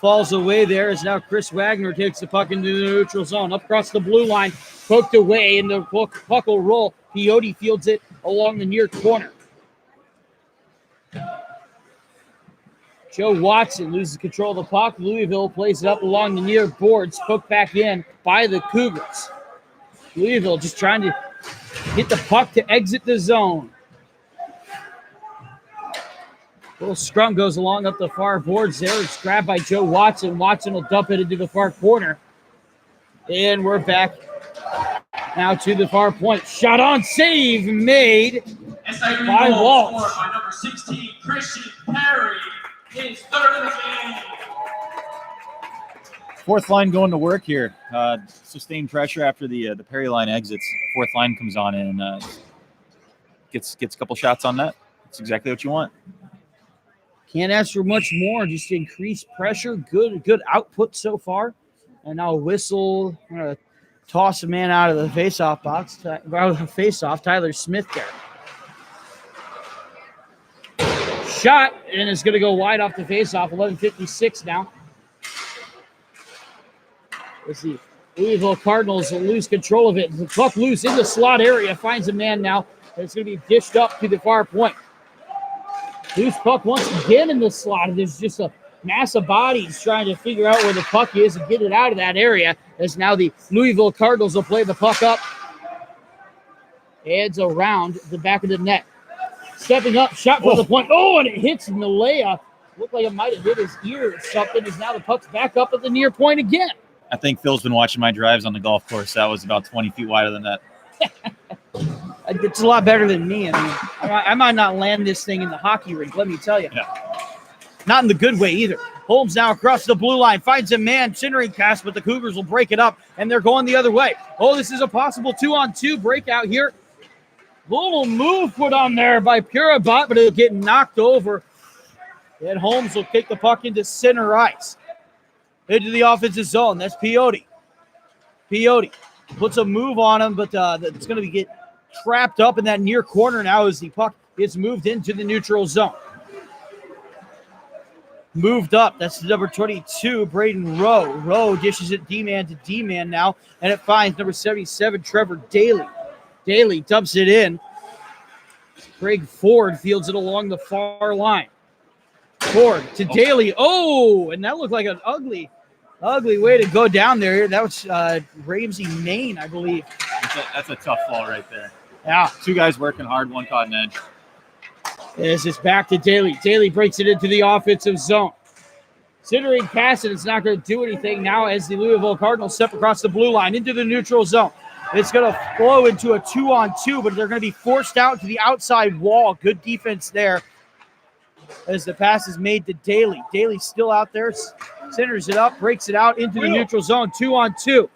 A: Falls away there as now Chris Wagner takes the puck into the neutral zone. Up across the blue line, poked away, and the puck will roll. Peyote fields it along the near corner. Joe Watson loses control of the puck. Louisville plays it up along the near boards, poked back in by the Cougars. Louisville just trying to hit the puck to exit the zone. Little scrum goes along up the far boards there. It's grabbed by Joe Watson. Watson will dump it into the far corner. And we're back now to the far point. Shot on, save made
C: SIUE
A: by
C: goal
A: Walsh.
C: scored by number 16, Christian Perry, his 3rd of the game.
B: Fourth line going to work here. Sustained pressure after the Perry line exits. Fourth line comes on and gets a couple shots on net. That's exactly what you want.
A: Can't ask for much more. Just increased pressure. Good output so far. And now a whistle. I'm going to toss a man out of the faceoff box. Out of the faceoff. Tyler Smith there. Shot, and it's going to go wide off the faceoff. 11:56 now. Let's see. Louisville Cardinals will lose control of it. The puck loose in the slot area. Finds a man now. And it's going to be dished up to the far point. Loose puck once again in the slot. There's just a mass of bodies trying to figure out where the puck is and get it out of that area. As now the Louisville Cardinals will play the puck up. Heads around the back of the net. Stepping up, shot for the point. Oh, and it hits Malaya. Looked like it might have hit his ear or something. As now the puck's back up at the near point again.
B: I think Phil's been watching my drives on the golf course. That was about 20 feet wider than that.
A: It's a lot better than me. I mean, I might not land this thing in the hockey rink, let me tell you.
B: Yeah.
A: Not in the good way either. Holmes now across the blue line, finds a man, centering pass, but the Cougars will break it up, and they're going the other way. Oh, this is a possible 2-on-2 breakout here. Little move put on there by Purabot, but it'll get knocked over. And Holmes will kick the puck into center ice. Into the offensive zone. That's Peyote. Peyote puts a move on him, but it's going to get trapped up in that near corner now as the puck gets moved into the neutral zone. Moved up. That's the number 22, Braden Rowe. Rowe dishes it D-man to D-man now, and it finds number 77, Trevor Daly. Daly dumps it in. Craig Ford fields it along the far line. Ford to Daly. Oh, and that looked like an ugly way to go down there. That was Ramsey Maine, I believe.
B: That's a tough fall right there.
A: Yeah.
B: 2 guys working hard, 1 caught an edge.
A: As it's back to Daly. Daly breaks it into the offensive zone. Considering pass it, it's not going to do anything now as the Louisville Cardinals step across the blue line into the neutral zone. It's going to flow into a 2-on-2, but they're going to be forced out to the outside wall. Good defense there as the pass is made to Daly. Daly still out there, centers it up, breaks it out into the neutral zone, 2-on-2.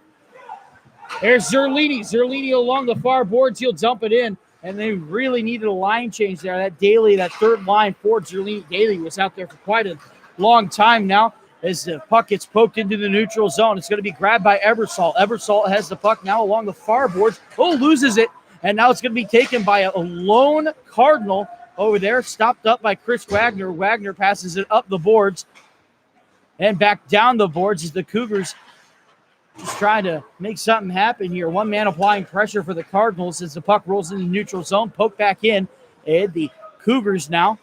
A: There's Zerlini. Zerlini along the far boards. He'll dump it in, and they really needed a line change there. That Daly, that third line for Zerlini. Daly was out there for quite a long time now as the puck gets poked into the neutral zone. It's going to be grabbed by Ebersol. Ebersol has the puck now along the far boards. Oh, loses it, and now it's going to be taken by a lone Cardinal over there, stopped up by Chris Wagner. Wagner passes it up the boards and back down the boards as the Cougars just trying to make something happen here. One man applying pressure for the Cardinals as the puck rolls into the neutral zone. Poke back in, and the Cougars now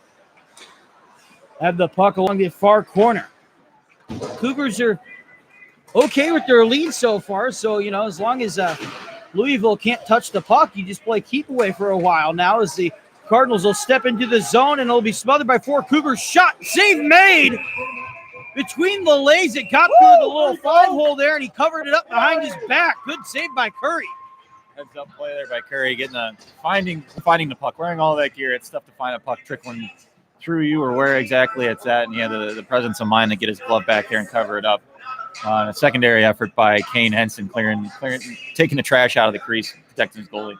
A: have the puck along the far corner. Cougars are okay with their lead so far. So, as long as Louisville can't touch the puck, you just play keep away for a while now as the Cardinals will step into the zone and it'll be smothered by 4 Cougars. Shot, save made between the legs. It got through the little 5-hole there and he covered it up behind his back. Good save by Curry.
B: Heads up play there by Curry, getting finding the puck. Wearing all that gear, it's tough to find a puck trickling through you or where exactly it's at, and he had the presence of mind to get his glove back there and cover it up. A secondary effort by Kane Henson, clearing, taking the trash out of the crease, protecting his goalie.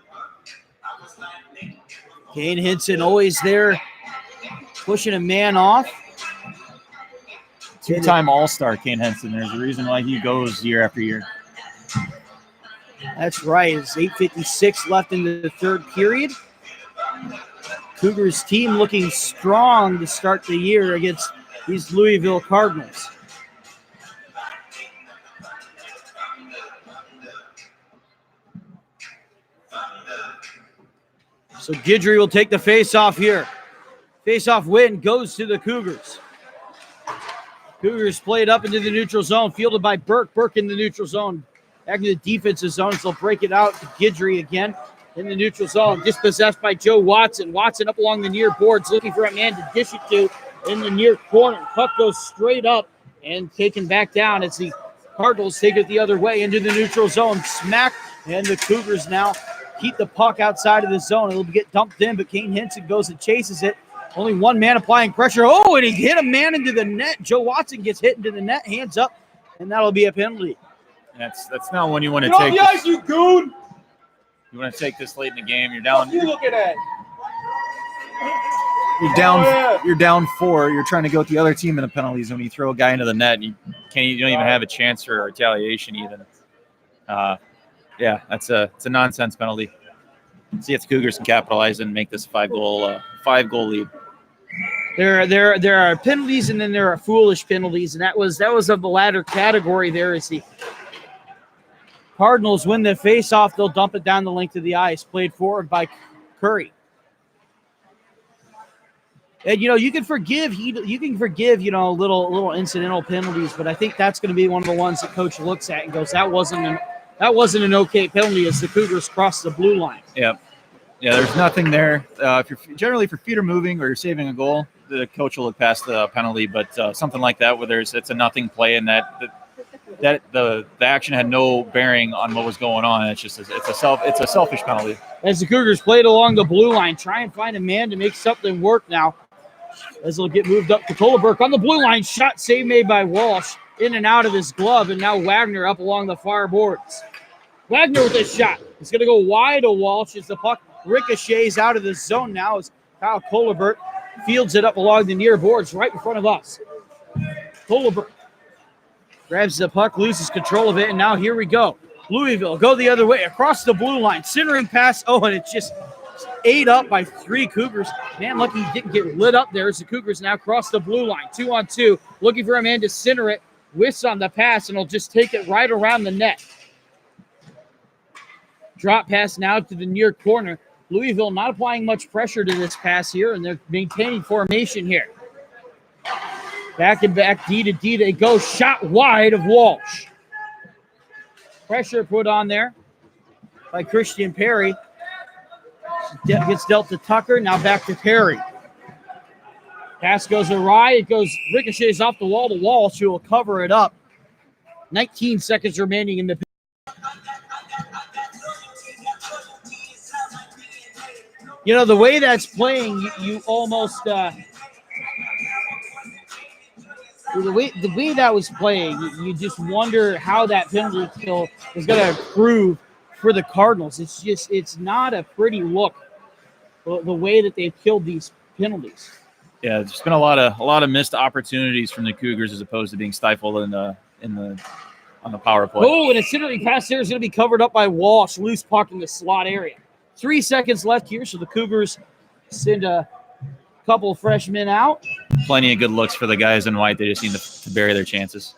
A: Kane Henson always there, pushing a man off.
B: Two-time All-Star Kane Henson. There's a reason why he goes year after year.
A: That's right. It's 8:56 left in the third period. Cougars team looking strong to start the year against these Louisville Cardinals. So Guidry will take the face-off here. Face-off win goes to the Cougars. Cougars played up into the neutral zone, fielded by Burke. Burke in the neutral zone. Back in the defensive zone, so they'll break it out to Guidry again. In the neutral zone, dispossessed by Joe Watson. Watson up along the near boards, looking for a man to dish it to in the near corner. Puck goes straight up and taken back down as the Cardinals take it the other way into the neutral zone. Smack, and the Cougars now keep the puck outside of the zone. It'll get dumped in, but Kane Henson goes and chases it. Only one man applying pressure. Oh, and he hit a man into the net. Joe Watson gets hit into the net, hands up, and that'll be a penalty.
B: That's not one you want to
D: Get
B: take.
D: off the ice, you goon!
B: You want to take this late in the game. You're down.
D: What are you looking at?
B: You're down.
D: Oh, yeah.
B: You're down 4. You're trying to go with the other team in the penalties. When you throw a guy into the net, you don't even have a chance for retaliation. Even. Yeah, it's a nonsense penalty. See if the Cougars can capitalize and make this a 5-goal lead.
A: There are penalties, and then there are foolish penalties, and that was of the latter category. There is the Cardinals win the face-off. They'll dump it down the length of the ice. Played forward by Curry. And, you can forgive little incidental penalties, but I think that's going to be one of the ones that coach looks at and goes, that wasn't an okay penalty as the Cougars cross the blue line.
B: Yeah, there's nothing there. If your feet are moving or you're saving a goal, the coach will look past the penalty, but something like that where it's a nothing play and that the action had no bearing on what was going on. It's a selfish penalty.
A: As the Cougars played along the blue line, try and find a man to make something work now. As it'll get moved up to Tolleberg on the blue line. Shot save made by Walsh. In and out of his glove, and now Wagner up along the far boards. Wagner with a shot. It's going to go wide of Walsh as the puck ricochets out of the zone now as Kyle Tolleberg fields it up along the near boards right in front of us. Tolleberg grabs the puck, loses control of it, and now here we go. Louisville go the other way across the blue line. Centering pass. Oh, and it's just ate up by 3 Cougars. Man, lucky he didn't get lit up there as the Cougars now cross the blue line. 2-on-2. Looking for a man to center it. Whiffs on the pass, and he'll just take it right around the net. Drop pass now to the near corner. Louisville not applying much pressure to this pass here, and they're maintaining formation here. Back and back, D to D they go. Shot wide of Walsh. Pressure put on there by Christian Perry. Gets dealt to Tucker, now back to Perry. Pass goes awry. It goes ricochets off the wall to Walsh. She will cover it up. 19 seconds remaining in the. You know, the way that's playing, you almost the way that was playing, you just wonder how that penalty kill is going to improve for the Cardinals. It's not a pretty look, the way that they've killed these penalties.
B: Yeah, there's been a lot of missed opportunities from the Cougars as opposed to being stifled on the power play.
A: Oh, and a centering pass there is going to be covered up by Walsh. Loose puck in the slot area. 3 seconds left here, so the Cougars send a couple of freshmen out.
B: Plenty of good looks for the guys in white. They just need to bury their chances.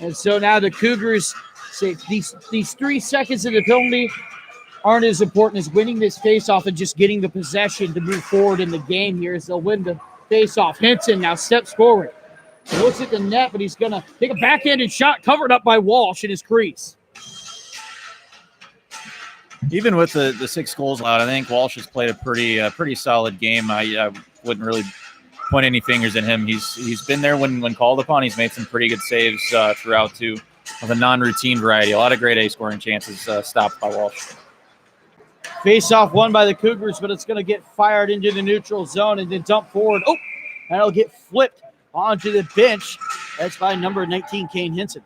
A: And so now the Cougars say these 3 seconds of the penalty aren't as important as winning this faceoff and just getting the possession to move forward in the game here as they'll win the faceoff. Henson now steps forward. He looks at the net, but he's going to take a backhanded shot covered up by Walsh in his crease.
B: Even with the 6 goals allowed, I think Walsh has played a pretty solid game. I wouldn't really point any fingers at him. He's been there when called upon. He's made some pretty good saves throughout too, of a non-routine variety. A lot of grade A scoring chances stopped by Walsh.
A: Face-off won by the Cougars, but it's going to get fired into the neutral zone and then dumped forward. Oh, and it'll get flipped onto the bench. That's by number 19, Kane Henson.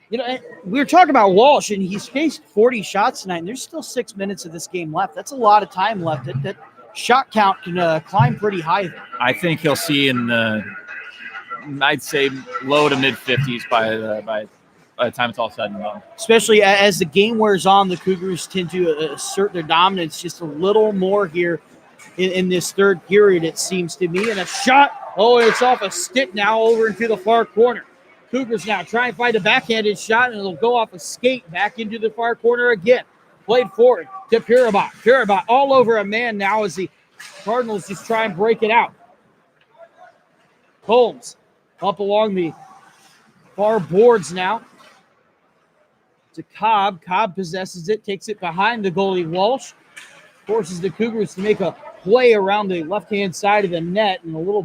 A: You know, we were talking about Walsh, and he's faced 40 shots tonight, and there's still 6 minutes of this game left. That's a lot of time left. That shot count can climb pretty high there.
B: I think he'll see in the, I'd say, low to mid-50s by the time it's all said and done.
A: Especially as the game wears on, the Cougars tend to assert their dominance just a little more here in this third period, it seems to me. And a shot, it's off a stick now over into the far corner. Cougars now try and find a backhanded shot, and it'll go off a skate back into the far corner again. Played forward to Pirabot. Pirabot all over a man now as the Cardinals just try and break it out. Holmes up along the far boards now to Cobb. Cobb possesses it, takes it behind the goalie Walsh, forces the Cougars to make a play around the left-hand side of the net, and a little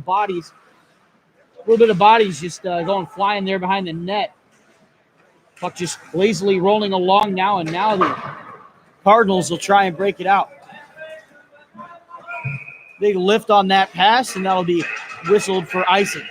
A: bit of bodies just going flying there behind the net. Puck just lazily rolling along now, and now the Cardinals will try and break it out. Big lift on that pass, and that'll be whistled for icing.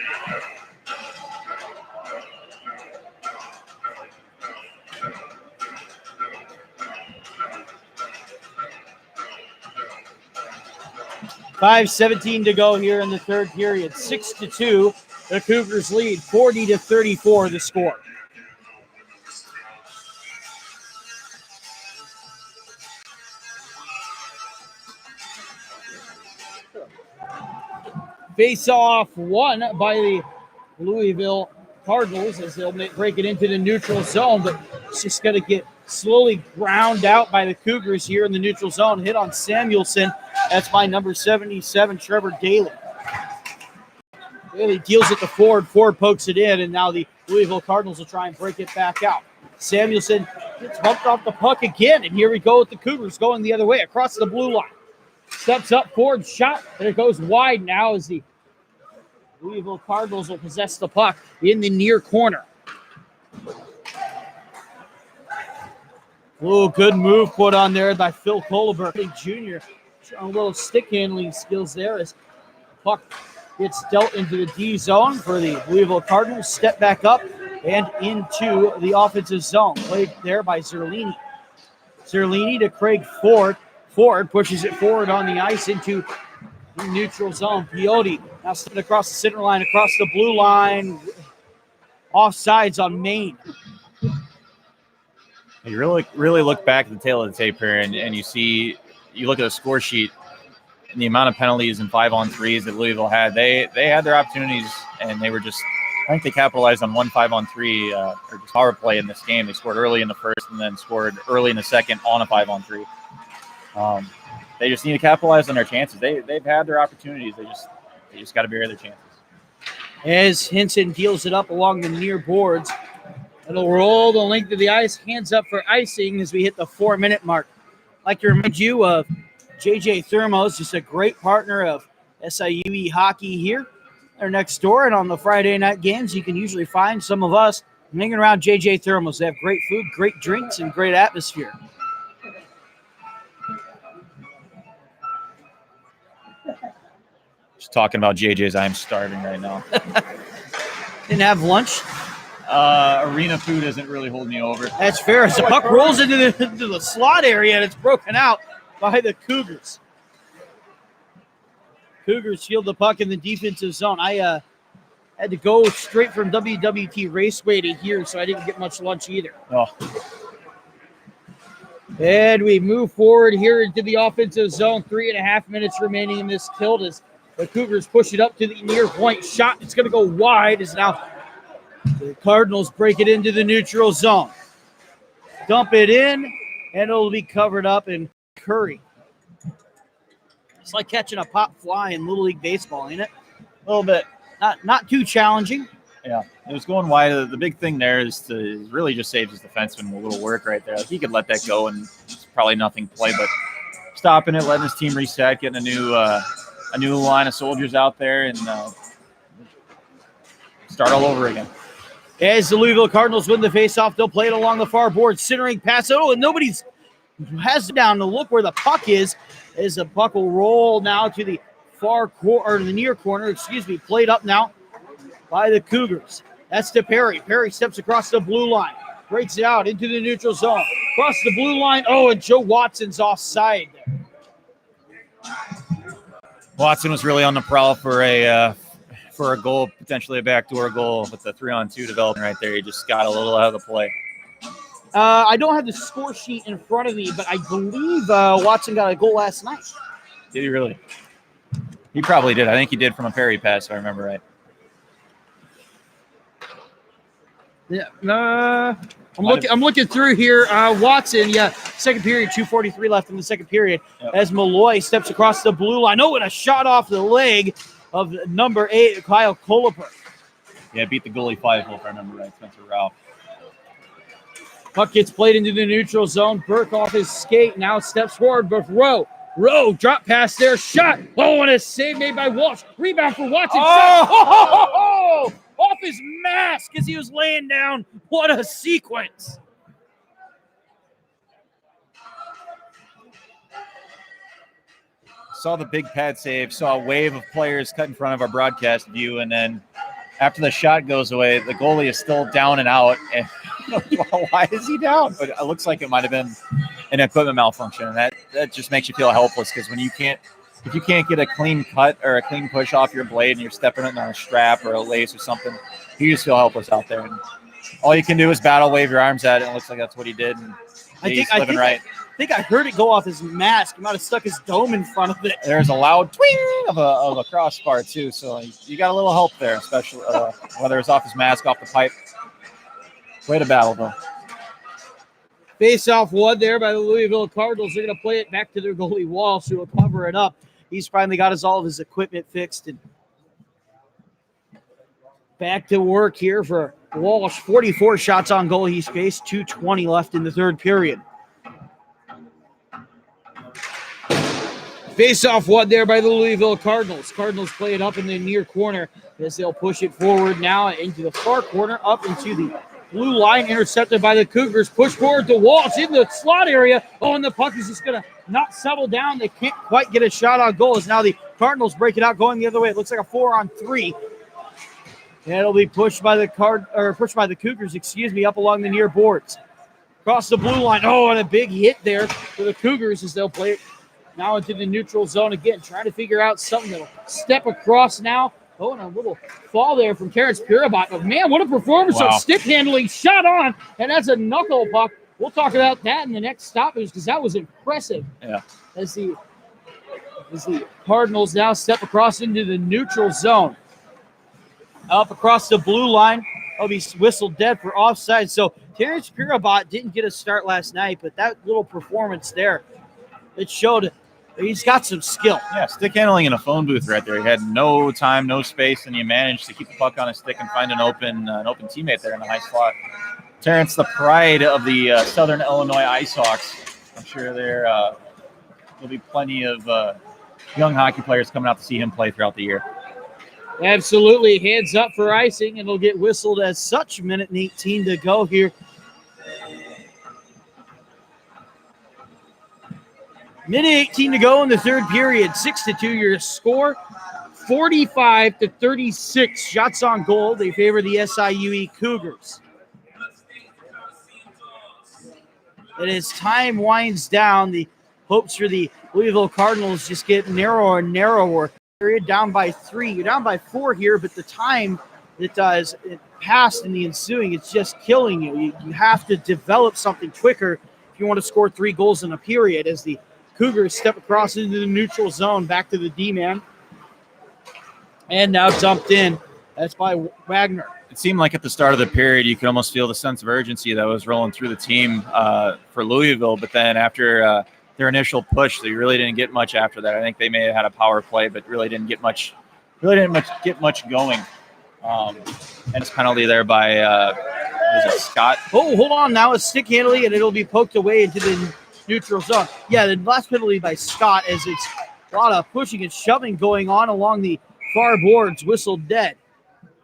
A: .5:17 to go here in the third period. 6-2. The Cougars lead 40-34 the score. Face-off won by the Louisville Cardinals as they'll break it into the neutral zone, but it's just going to get slowly ground out by the Cougars here in the neutral zone. Hit on Samuelson. That's by number 77, Trevor Daly. Daly deals it to Ford. Ford pokes it in, and now the Louisville Cardinals will try and break it back out. Samuelson gets bumped off the puck again, and here we go with the Cougars going the other way across the blue line. Steps up, Ford shot, and it goes wide now as the Louisville Cardinals will possess the puck in the near corner. Oh, good move put on there by Phil Kohlberg Jr. A little stick handling skills there as puck gets dealt into the D zone for the Louisville Cardinals. Step back up and into the offensive zone. Played there by Zerlini. Zerlini to Craig Ford. Ford pushes it forward on the ice into the neutral zone. Piotti now stepping across the center line, across the blue line. Offsides on Maine.
B: You really look back at the tail of the tape here, and you look at the score sheet and the amount of penalties and 5-on-3s that Louisville had. They had their opportunities, and they were just, I think they capitalized on one 5-on-3 or just power play in this game. They scored early in the first and then scored early in the second on a 5-on-3. They just need to capitalize on their chances. They've had their opportunities. They just got to bury their chances.
A: As Henson deals it up along the near boards, it'll roll the length of the ice. Hands up for icing as we hit the 4-minute mark. I'd like to remind you of JJ Thermos, just a great partner of SIUE hockey here. They're next door, and on the Friday night games, you can usually find some of us hanging around JJ Thermals. They have great food, great drinks, and great atmosphere.
B: Just talking about JJ's, I'm starving right now.
A: Didn't have lunch.
B: Arena food isn't really holding me over.
A: That's fair. As the puck rolls into the slot area, and it's broken out by the Cougars. Cougars field the puck in the defensive zone. I had to go straight from WWT Raceway to here, so I didn't get much lunch either.
B: Oh.
A: And we move forward here into the offensive zone. 3.5 minutes remaining in this tilt as the Cougars push it up to the near point. Shot, it's going to go wide as now the Cardinals break it into the neutral zone. Dump it in, and it'll be covered up in Curry. It's like catching a pop fly in Little League Baseball, ain't it?
B: A little bit.
A: Not too challenging.
B: Yeah, it was going wide. The big thing there is to really just save his defenseman a little work right there. Like he could let that go, and it's probably nothing play, but stopping it, letting his team reset, getting a new line of soldiers out there, and start all over again.
A: As the Louisville Cardinals win the faceoff, they'll play it along the far board, centering pass. Oh, and nobody's has it down to look where the puck is. As the puck will roll now to the far corner, or the near corner, played up now by the Cougars. That's to Perry. Perry steps across the blue line, breaks it out into the neutral zone, across the blue line. Oh, and Joe Watson's offside there.
B: Watson was really on the prowl for a goal, potentially a backdoor goal, with the 3-on-2 developing right there. He just got a little out of the play.
A: I don't have the score sheet in front of me, but I believe Watson got a goal last night.
B: Did he really? He probably did. I think he did from a Perry pass, if I remember right.
A: Yeah, I'm looking through here. Watson, second period, 2:43 left in the second period. Yep. As Malloy steps across the blue line. Oh, and a shot off the leg of number 8, Kyle Koliper.
B: Yeah, beat the goalie 5-0, if I remember right, Spencer Rao.
A: Puck gets played into the neutral zone. Burke off his skate, now steps forward, but Rowe, drop pass there, shot. Oh, and a save made by Walsh. Rebound for Watson. Oh! Off his mask as he was laying down. What a sequence.
B: Saw the big pad save, saw a wave of players cut in front of our broadcast view, and then after the shot goes away, the goalie is still down and out. And why is he down? But it looks like it might have been an equipment malfunction, and that just makes you feel helpless, because if you can't get a clean cut or a clean push off your blade and you're stepping it on a strap or a lace or something, you just feel helpless out there. And all you can do is battle, wave your arms at it, and it looks like that's what he did. And he's living right.
A: I think I heard it go off his mask. He might have stuck his dome in front of it.
B: There's a loud twing of a crossbar too, so you got a little help there, especially whether it's off his mask, off the pipe. Way to battle, though.
A: Face-off won there by the Louisville Cardinals. They're going to play it back to their goalie Walsh, who will cover it up. He's finally got all of his equipment fixed. And back to work here for Walsh. 44 shots on goal he's faced, 2:20 left in the third period. Face-off won there by the Louisville Cardinals. Cardinals play it up in the near corner as they'll push it forward now into the far corner, up into the blue line, intercepted by the Cougars. Push forward to Walsh in the slot area. Oh, and the puck is just going to not settle down. They can't quite get a shot on goal as now the Cardinals break it out going the other way. It looks like a 4-on-3. And it'll be pushed by the Cougars, up along the near boards. Across the blue line. Oh, and a big hit there for the Cougars as they'll play it now into the neutral zone again. Trying to figure out something that'll step across now. Oh, and a little fall there from Terrence Pirabot. But, man, what a performance.
B: Wow.
A: On stick handling. Shot on, and that's a knuckle puck. We'll talk about that in the next stoppage because that was impressive.
B: Yeah.
A: As the Cardinals now step across into the neutral zone. Up across the blue line. He'll be whistled dead for offside. So Terrence Pirabot didn't get a start last night, but that little performance there, it showed he's got some skill.
B: Yeah, stick handling in a phone booth right there. He had no time, no space, and he managed to keep the puck on his stick and find an open teammate there in the high slot. Terrence, the pride of the Southern Illinois Ice Hawks. I'm sure there'll be plenty of young hockey players coming out to see him play throughout the year.
A: Absolutely. Hands up for icing, and it'll get whistled as such. Minute and 18 to go here. Minute 18 to go in the third period. 6-2 your score. 45-36 shots on goal. They favor the SIUE Cougars. And as time winds down, the hopes for the Louisville Cardinals just get narrower and narrower. You're down by 3. You're down by 4 here, but the time that is passed in the ensuing, it's just killing you. You have to develop something quicker if you want to score 3 goals in a period as the Cougars step across into the neutral zone, back to the D-man. And now dumped in. That's by Wagner.
B: It seemed like at the start of the period, you could almost feel the sense of urgency that was rolling through the team for Louisville. But then after their initial push, they really didn't get much after that. I think they may have had a power play, but really didn't get much going. And it's penalty there by was it Scott?
A: Oh, hold on now. It's stick handling, and it'll be poked away into the neutral zone. Yeah, the last penalty by Scott, as it's a lot of pushing and shoving going on along the far boards, whistled dead.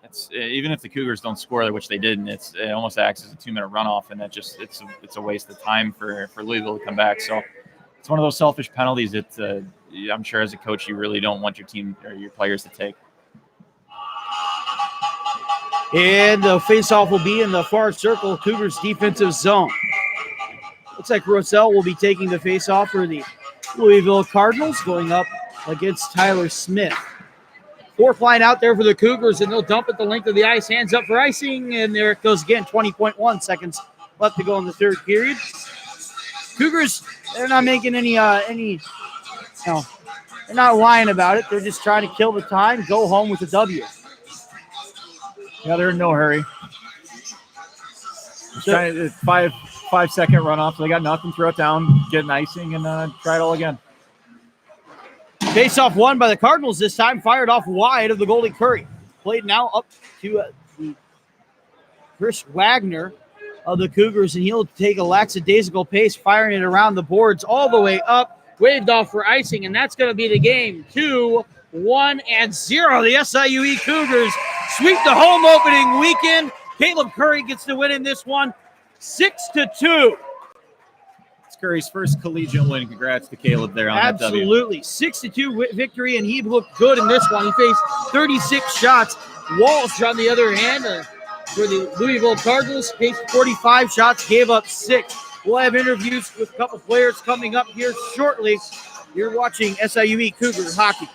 B: It's even if the Cougars don't score, which they didn't, it almost acts as a 2-minute runoff, and that just it's a waste of time for Louisville to come back. So it's one of those selfish penalties that I'm sure as a coach you really don't want your team or your players to take.
A: And the faceoff will be in the far circle, Cougars defensive zone. Looks like Rosell will be taking the faceoff for the Louisville Cardinals, going up against Tyler Smith. 4th line out there for the Cougars, and they'll dump at the length of the ice. Hands up for icing, and there it goes again. 20.1 seconds left to go in the third period. Cougars, they're not making they're not lying about it. They're just trying to kill the time, go home with a W.
B: Yeah, they're in no hurry. Trying to 5-second runoff, so they got nothing. Throw it down, get an icing, and try it all again.
A: Face-off won by the Cardinals this time, fired off wide of the goalie Curry. Played now up to the Chris Wagner of the Cougars, and he'll take a lackadaisical pace, firing it around the boards all the way up, waved off for icing, and that's going to be the game. 2-1-0. The SIUE Cougars sweep the home opening weekend. Caleb Curry gets the win in this one, 6-2.
B: Curry's first collegiate win. Congrats to Caleb there on that W.
A: Absolutely. 6-2 victory, and he looked good in this one. He faced 36 shots. Walsh, on the other hand, for the Louisville Cardinals, faced 45 shots, gave up 6. We'll have interviews with a couple players coming up here shortly. You're watching SIUE Cougar Hockey.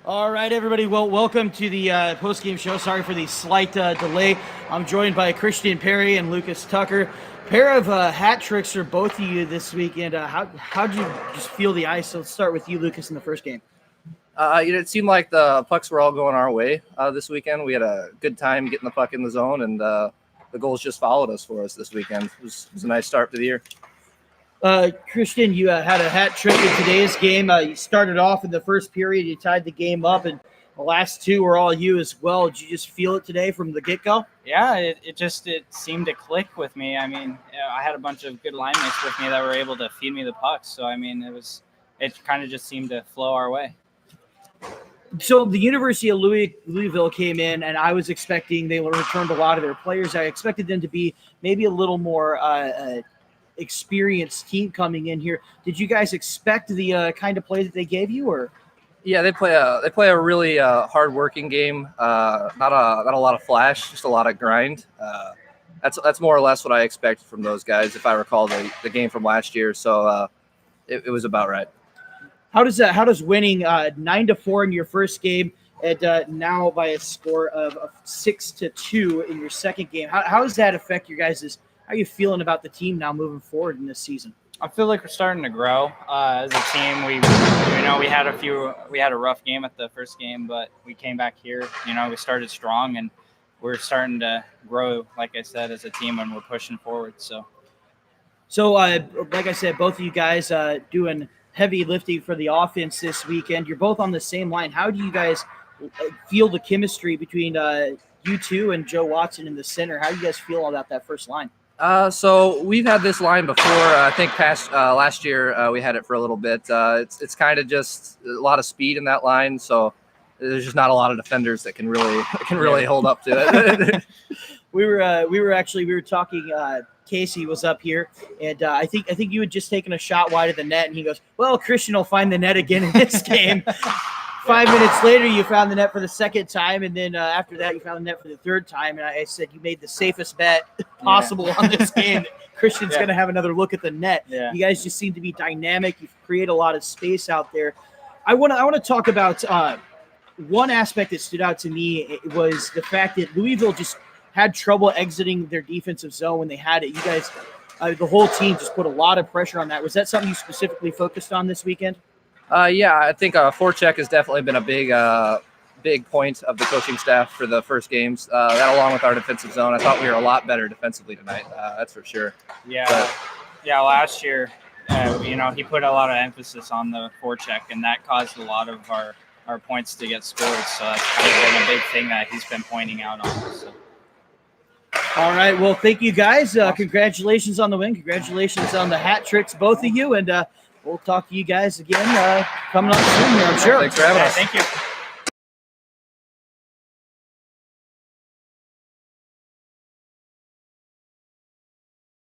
A: All right, everybody. Well, welcome to the post-game show. Sorry for the slight delay. I'm joined by Christian Perry and Lucas Tucker. Pair of hat tricks for both of you this weekend. How'd you just feel the ice? So let's start with you, Lucas, in the first game.
D: It seemed like the pucks were all going our way this weekend. We had a good time getting the puck in the zone, and the goals just followed us for us this weekend. It was a nice start to the year.
A: Christian, you had a hat trick in today's game. You started off in the first period. You tied the game up, and the last two were all you as well. Did you just feel it today from the get-go?
E: Yeah, it seemed to click with me. I mean, I had a bunch of good line mates with me that were able to feed me the pucks. So, I mean, it kind of just seemed to flow our way.
A: So the University of Louisville came in, and I was expecting they returned a lot of their players. I expected them to be maybe a little more experienced team coming in here. Did you guys expect the kind of play that they gave you, or?
D: Yeah, they play a really hard-working game. Not a lot of flash, just a lot of grind. That's more or less what I expected from those guys, if I recall the game from last year. So it was about right.
A: How does winning 9-4 in your first game and now by a score of 6-2 in your second game? How does that affect your guys'? How are you feeling about the team now moving forward in this season?
E: I feel like we're starting to grow as a team. We had a rough game at the first game, but we came back here. We started strong, and we're starting to grow, like I said, as a team, and we're pushing forward. So like I said, both of you guys doing heavy lifting for the offense this weekend. You're both on the same line. How do you guys feel the chemistry between you two and Joe Watson in the center? How do you guys feel about that first line?
D: So we've had this line before. I think last year we had it for a little bit. It's kind of just a lot of speed in that line. So there's just not a lot of defenders that can really hold up to it.
A: We were talking. Casey was up here, and I think you had just taken a shot wide of the net, and he goes, "Well, Christian will find the net again in this game." 5 minutes later, you found the net for the second time, and then after that, you found the net for the third time. And I said you made the safest bet possible on this game. Christian's going to have another look at the net. Yeah. You guys just seem to be dynamic. You create a lot of space out there. I want to talk about one aspect that stood out to me. It was the fact that Louisville just had trouble exiting their defensive zone when they had it. You guys, the whole team just put a lot of pressure on that. Was that something you specifically focused on this weekend?
D: Yeah, I think forecheck has definitely been a big point of the coaching staff for the first games. That along with our defensive zone, I thought we were a lot better defensively tonight. That's for sure.
E: Yeah, last year, he put a lot of emphasis on the forecheck, and that caused a lot of our points to get scored. So that's kind of been a big thing that he's been pointing out on. So.
A: All right. Well, thank you guys. Congratulations on the win. Congratulations on the hat tricks, both of you. And we'll talk to you guys again coming up soon here, I'm sure.
D: Thanks for having us.
E: Thank you.